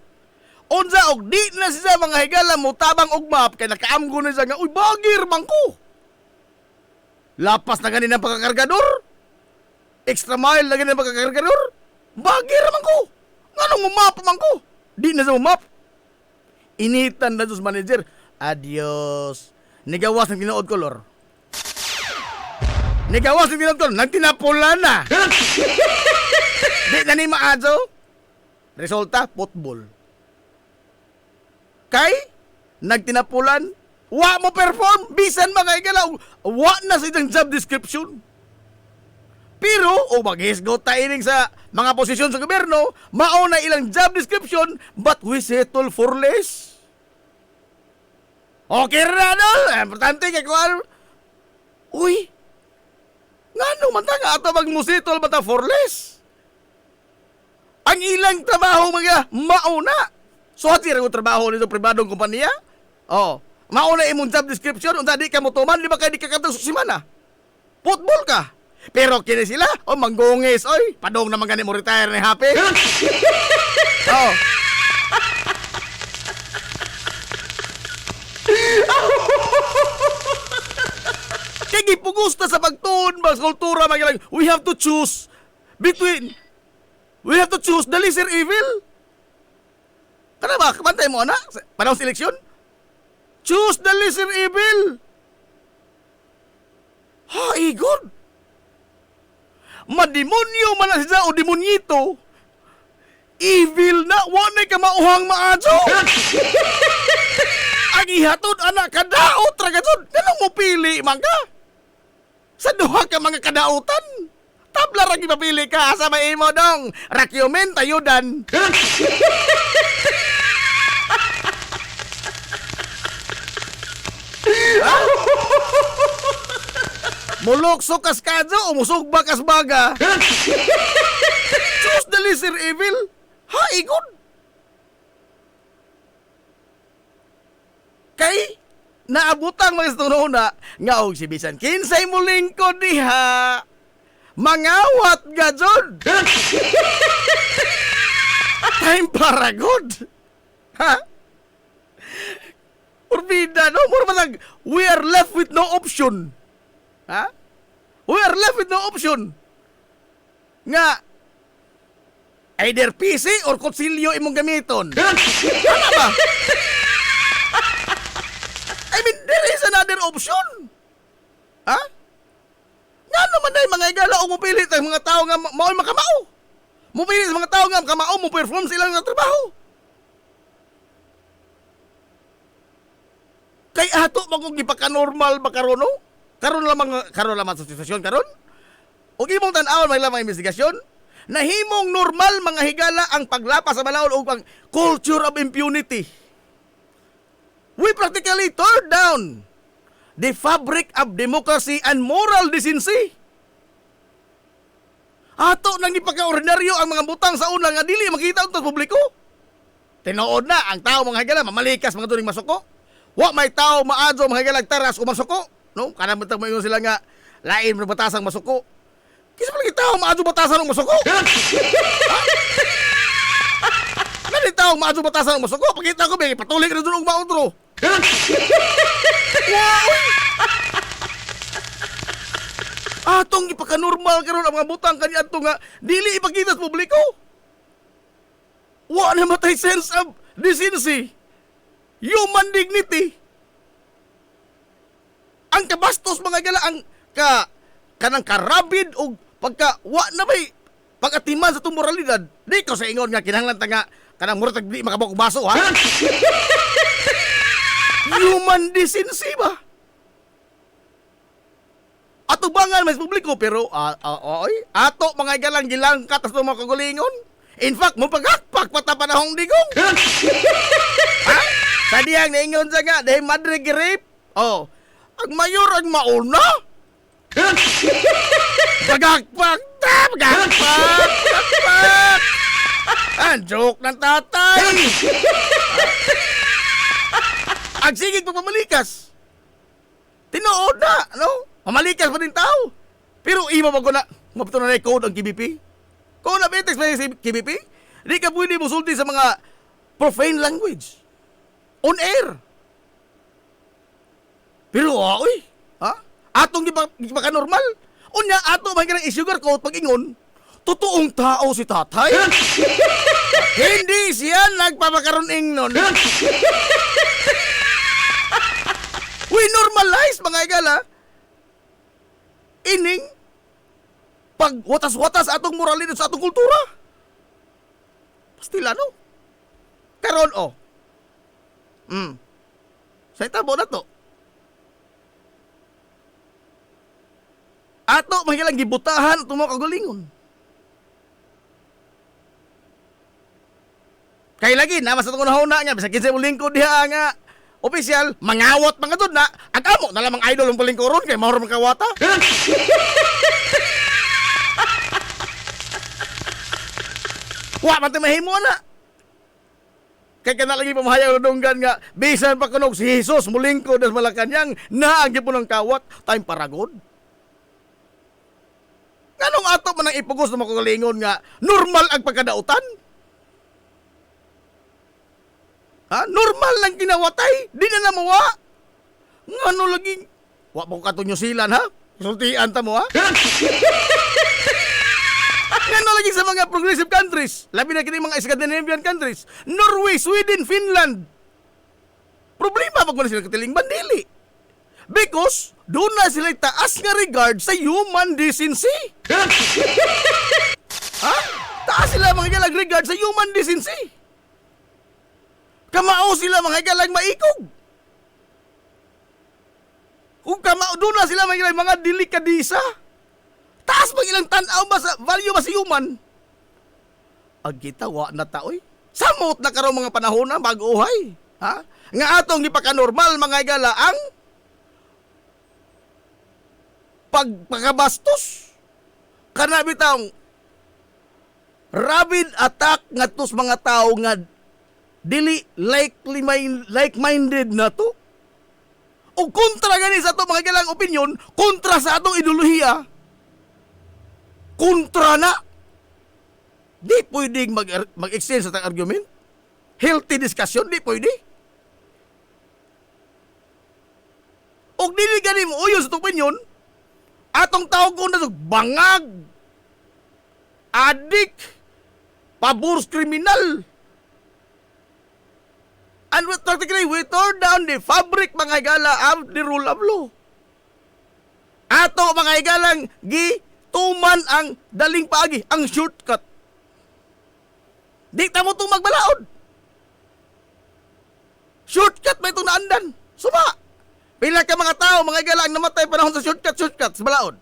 Unsa og di na siya mga higala mo tabang og map kay nakaamgo na siya nga uy bagir man ko. Lapas na ganin ang pagkakargador. Extra mile na ganin ang pagkakargador. Bagir man ko. Nganong mo map man ko? Di na siya mo map. Initan na sa manager. Adios. Nigawas ng tinood color. Nigawas ng tinood color. Nagtinapula na. Di na ni maadzo. Resulta, football. Kay, nagtinapulan, wa mo perform, bisan mga igalaw, wa na sa isang job description. Pero, o maghisgot ta ining sa mga posisyon sa gobyerno, mao na ilang job description, but we settle for less. Okay na, no? Importante kay kuwan. Uy, nga nung manta nga ato magmusitol mata for less. Ang ilang trabaho mga mauna. So hati rin trabaho nito pribadong kompanya? Oh, mauna imong job description unta di ka motuman, di ba kay di ka katong simana? Football ka. Pero kini sila, manggungis, oy, padong naman gani mo retire ni happy. Oh. Kaya gipugusta sa pagtuon, mga kultura, mga we have to choose the lesser evil. Tara ba, kamantay mo na? Panahon seleksyon? Choose the lesser evil. Ha, igod. Mademonyo man na siya o demonyito. Evil na, wanay ka mauhang maadso. Ang ihatod, anak, kadaot, ragatod. Ganong mo pili, man ka? Sa duha ka mga kadautan. Tabla ragi mapili ka sa may mo dong. Rakyumen tayudan. Mulokso kas kadyo o musugba kas baga. Choose the lesser evil. Ha, igod. Kay naabutang mga istorona nga og si bisan kinsay mo lingkod diha. Mangawat nga jud. Time para good. Ha? Urbida, no? Mura man we are left with no option. Ha? We are left with no option. Nga, either PC or kutsilyo imong gamiton. Ano ba? I mean, there is another option. Ha? Nga naman na yung mga igala o mupilit ang mga tao nga mao'y makamao. Mupilit ang mga tao nga makamao, mo-perform sila ng trabaho. Kay ato magong ipaka-normal ba karon no? Karon lamang sa sitwasyon karon. Og imong tan-awon may lamang investigasyon. Nahimong normal mga higala ang paglapas sa balaod o ang culture of impunity. We practically tore down the fabric of democracy and moral decency. Ato nang ipaka-ordinaryo ang mga butang sa una nga dili makita unta sa publiko. Tinuod na ang tao mga higala mamalikas mga tuning masuko. Wa may tao maadyo mga higala taras o masuko. No? Kana matag mayon sila nga lain mo batasang masuko. Kisa pala tao maadyo batasan ng masuko. Nani tao maadyo batasan ng masuko. Pakita ko ba patuloy ka doon og mautro. Atong ipaka-normal karon ang mga butang kani adto nga dili ipakita sa publiko. Wa na matay sense of decency. Human dignity. Ang kabastos mga gala ang kanang karabid o pagka wa na may pag-atiman sa itong moralidad. Di ko sa ingon nga kinahanglan ta nga kanang murag di makabok baso ha. Human decency ba? Ato bangal mas publiko pero ato mga galang gilangkat sa mga kagulingon. In fact, mo pagakpak pata panahong digong. Ha? Sa diyang naingon sa nga, dahil madre girip. Oh, ang mayor ang mauna. Pagakpak ta, pagakpak. Ang joke ng tatay. Ang sigig pagmamalikas. Tinood na, no? Mamalikas pa din tao. Pero ima ba ko na, mapito na code ang KBP? Kung na-betex pa yung KBP, di ka pwede musulti sa mga profane language. On air. Pero ha? Atong gipaka normal. Unya ato man kanang i-sugar coat pag-ingon. Totoong tao si tatay. Hindi siya nagpapakaroon ingnon. We normalize mga igala. Ining pag watas-watas atong moralidad sa atong kultura. Pastila no. Karon sa itabo na to. Ato mahilang gibutahan itong mga kagulingon. Kaya lagi, naman sa itong unahuna niya, bisa 15 lingkod diha nga, opisyal, mangawat mga doon na, agamo na lamang idol ang palingkoron, kaya mahor magkawata. Wa, mati mahimo na. Kaya ka na lagi pamahayaw na dunggan nga, bisan pa kunog si Jesus, mulingkod at Malacanang, naagi po ng kawat, time paragod. Anong ato man ang ipugos na makalingon nga normal ang pagkadautan? Ha? Normal lang kinawatay, di na namawa. Ngano lagi? Wa po katunyo silan ha? Sultian ta mo ha? Ngano lagi sa mga progressive countries? Labi na kini mga Scandinavian countries. Norway, Sweden, Finland. Problema pag wala sila katiling bandili. Because doon na sila taas nga regard sa human decency. Ha? Taas sila mga galang regard sa human decency. Kamao sila mga galang maikog. Kung kamao doon na sila mga galang mga delikadisa. Taas pag ilang tanaw ba sa value ba sa human? Agitawa na taoy. Samot na karong mga panahon na mag-uhay. Ha? Nga atong ipaka-normal mga gala ang pagpakabastos. Kana bitang rabid attack ngadto sa mga tao nga dili like-minded na to. O kontra gani sa ato mga galang opinion, kontra sa atong ideolohiya. kontra na. Di pwedeng mag-exchange sa tang argument. Healthy discussion, di pwede. Og dili gani mo uyo sa opinion, atong tawag ko na bangag, adik, pabors kriminal. And practically, we tore down the fabric, mga higala, of the rule of law. Ato, mga higalang, gituman ang daling paagi, ang shortcut. Di ta mo itong magbalaod. Shortcut ba itong naandan? Suma. Pila ka mga tao, mga higala, ang namatay panahon sa shortcut sa balaod.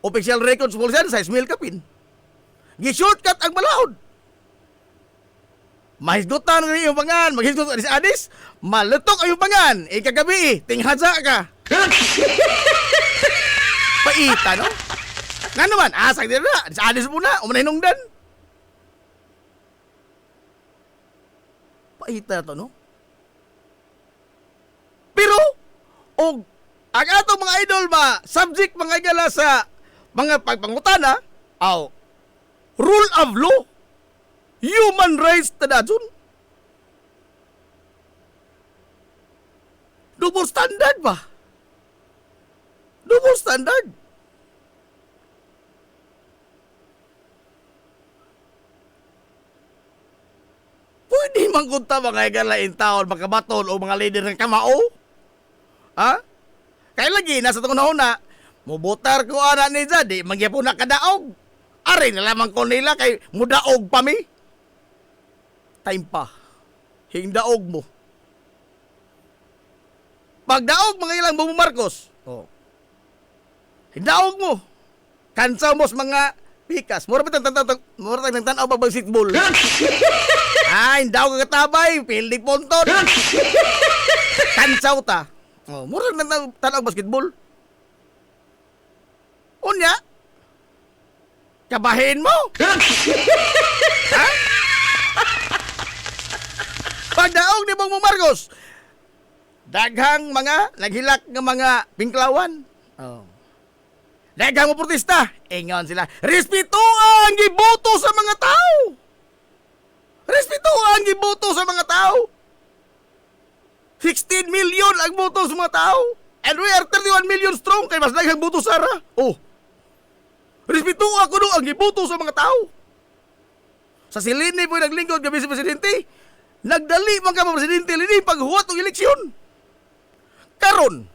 Official records mo siya, 6,000 kapin. Gi-shortcut ang balaod. Mahisgutan rin yung pangan, maghisgutan si Adis, malutok ang yung pangan, ikagabi, tinghaza ka. Paita, no? Nga naman, asag din na, si Adis muna, umanahingdan. Paita to, no? Pero, ang atong mga idol ba, subject mga igala sa mga pagpangutana, rule of law, human rights tadadson. Double standard ba? Double standard. Pwede mangkunta mga igalain taon, makabaton o mga leader ng kamao? Ha? Kaya lagi, nasa itong na mubutar ko anak ni Zadi, magyapon na kadaog. Ari na lamang ko nila kay mudaog pa mi. Time pa. Hingdaog mo. Pagdaog mga ilang Bongbong Marcos. Hingdaog mo. Kansaw mo sa mga pikas. Mura ba tanaw ba basketball? Hingdaog ka katabay. Pildik ponton. Kansaw ta. Mura tanaw basketball. Unya. Kabahin mo. Ha? Pagdaog ni Bongbong Marcos, daghang mga naghilak ng mga pingklawan. Daghang mga protesta, ingon sila, respetuan giboto sa mga tao. Respetuan giboto sa mga tao. 16 million ang boto sa mga tao. And we are 31 million strong, kay mas daghang boto Sara. Respetuan ko ang giboto sa mga tao. Sa silini po naglingkod gabi si Presidente, nagdali man ka mga Presidente lini paghuwat ng eleksyon. Karon,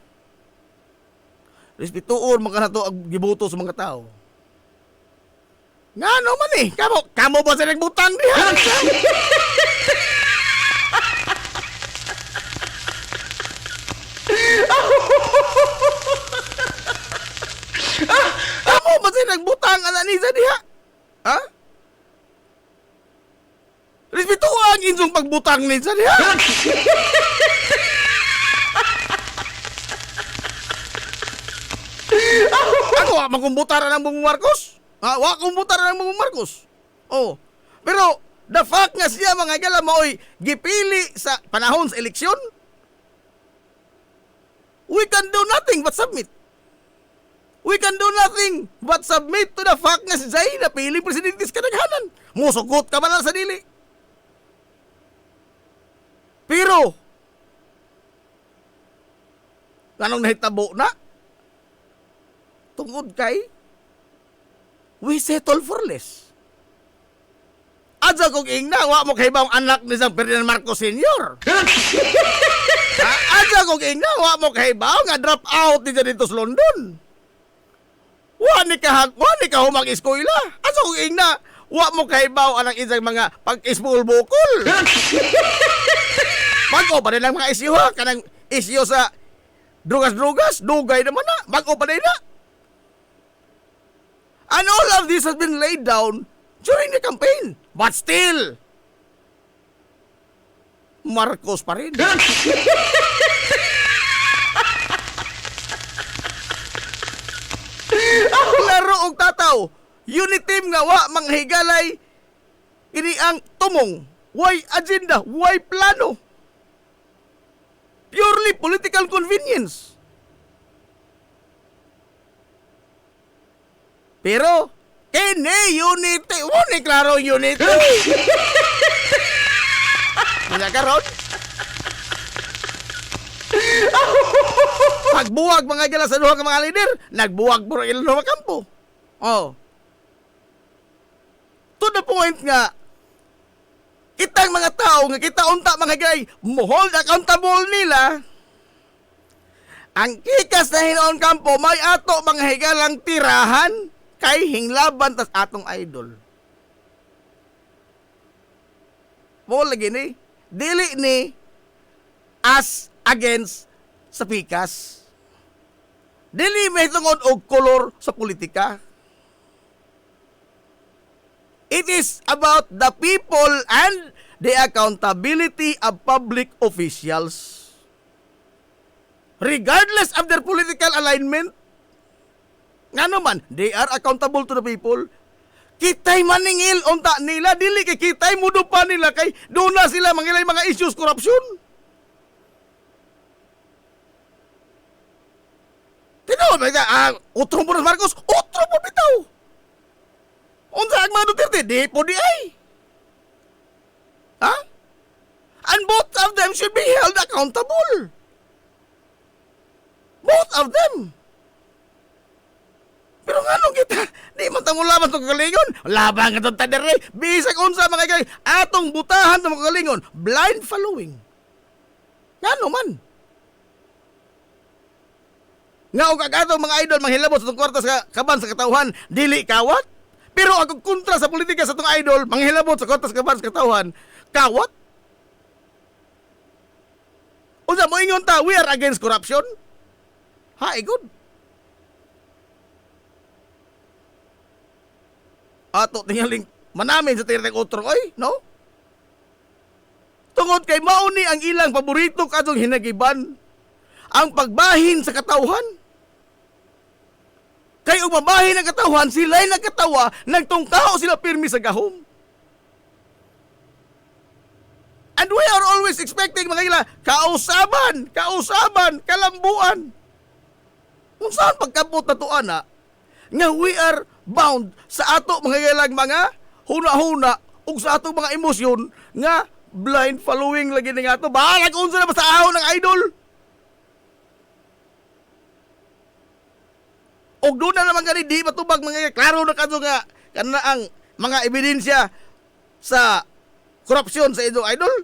respetuon man ka na to ang giboto sa mga tao. Nga naman eh, kamo ba sa nagbutang diha? Kamo ba sa nagbutang anak ni diha? Ha? Respetuhan ang inyong pagbutang ni sa diha. Ako, makumbutaran ng Bongbong Marcos? Kumbutaran ng Bongbong Marcos? Pero, the fact nga siya mga igala mao'y gipili sa panahon sa eleksyon, we can do nothing but submit. We can do nothing but submit to the fact nga si Zay na piling presidente sa kadaghanan. Musugot ka ba lang sa dili? Pero, anong nahitabo na? Tungod kay, we settle for less. Adsa kong ingna, wa mo kay bang anak ni San Ferdinand Marcos Sr. Adsa kong ingna, wa mo kay bang nga drop out ni dito sa London. Wa ni ka humag iskoila. Adsa kong ingna, wa mo kay bang anang isang mga pag-isbul-bukol. Bago pa rin ang mga isyo ha. Kanang isyo sa drugas-drugas. Dugay naman na. Bago pa rin na. And all of this has been laid down during the campaign. But still, Marcos pa rin. Laro og tataw. Unit team nga wa manghigalay. Ini ang tumong. Why agenda? Why plano? Purely political convenience. Pero, kini unity. Wala klaro unity. Wala karon. Pagbuwag mga gala sa duha ka mga leader, nagbuwag po rin ilang kampo. Oh. To the point nga, kitang mga tao nga kita unta mga gay, hold accountable nila. Ang kikas na hinoon kampo, may ato mga higalang tirahan kay hinglaban tas atong idol. Mo lagi ni, dili ni as against sa pikas. Dili may tungod og kolor sa politika. It is about the people and the accountability of public officials. Regardless of their political alignment, nga naman, they are accountable to the people. Kitay maningil unta nila, dili kay kitay mudupa nila kay doon na sila mangilay mga issues corruption. Tinaw ba utro mo Marcos, utro mo bitaw. Unsa ang mga Duterte, di po di ay. Ha? And both of them should be held accountable. Both of them. Pero nga nung kita, di man tamo laban itong kagalingon. Laban ka itong tadere. Bisag unsa mga kay atong butahan itong kagalingon. Blind following. Nga man. Nga og agatong mga idol manghilabot sa itong kwarta sa kaban sa katawhan, dili kawat. Pero ang kontra sa politika sa itong idol, manghilabot sa kwarta sa kaban sa katawhan, kawat. Unsa mo ingon ta, we are against corruption? Ha, good. Ato tingaling manamin sa tirek otro, oy, no? Tungod kay mauni ang ilang paborito kadtong hinagiban, ang pagbahin sa katawhan. Kay ug mabahin ang katawhan, sila'y nagkatawa, nagtungkaw sila pirmi sa gahom. And we are always expecting mga ila, kausaban, kalambuan. Kung saan pagkabot na to, ana, nga we are bound sa ato mga ilang mga huna-huna ug sa ato mga emosyon nga blind following lagi na nga to. Bahala kung unsa na ba sa ahon ng idol. Og doon na naman gani, di matubag mga klaro na kadto nga kana ang mga ebidensya sa korupsyon sa inyong idol.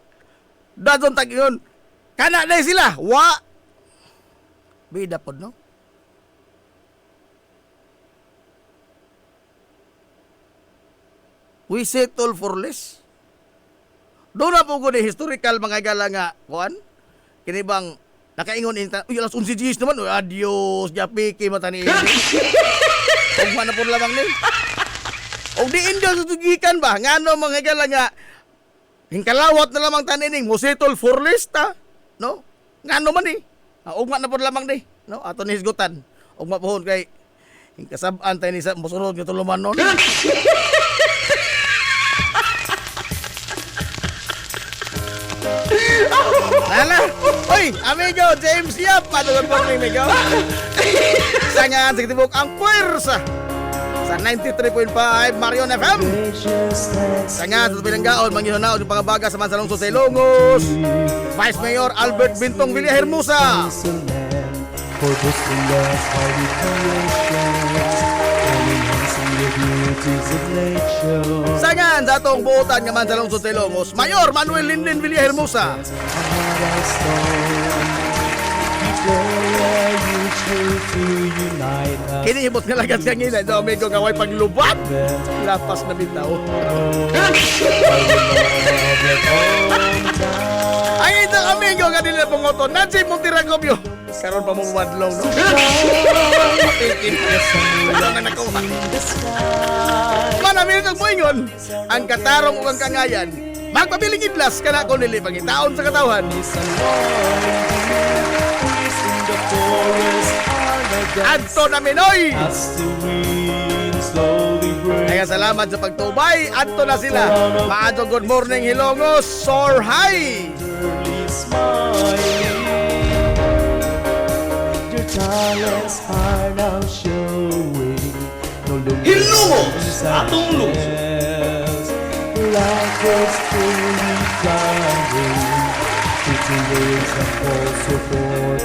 Dadon tag yun. Kana na sila. Wa. Bida pod, no? We settle for less. Doon na po ko ni historical mga gala nga, kuan? Kini bang nakaingon inta, uy, alas 11 Gs naman, uy, adios, japiki mata ni ini. Huwag man na po lamang ni. O di indio sa tugikan ba, nga no mga gala nga, hingkalawat na lamang tanining, mo settle for less ta, no? Nga no man ni. Huwag man na po lamang ni, no? Ato ni hisgutan. Huwag mapuhon kay, hingkasabaan tayo ni sa musunod nga tuluman nun. Lala, oy, amigo, James Yap, good morning, amigo. Sangan, sige tibok ang puwersa sa 93.5 Marion FM. Sangan, sa pinanggaon, manghihunaon yung pangabaga sa Mansalong sa Ilongos. Vice Mayor Albert Bintong Villahermosa. For boosting the hearty creation and enhancing the beauties of nature. Sangan, sa atong buotan nga Mansalong sa Ilongos, Mayor Manuel Linden Villahermosa. Kinihibot nga lagat kang ina, so amigo nga way paglubat. Lapas na bitaw. Ay, ito amigo nga nila pungoto. Nancy Montiragobyo. Karoon pa mo madlaw, no? Matikin ka sa mula na nakuha. Manamil kang moingon, ang katarong ug ang kangayan, magpabiling idlas ka na kung nilipang itaon sa katawan. Adto na Minoy! Kaya salamat sa pagtubay. Adto na sila. Maadto good morning Hilongos. Soar high! Your talents are now showing. No longer atong lungsod. Life was truly flying between waves and falls support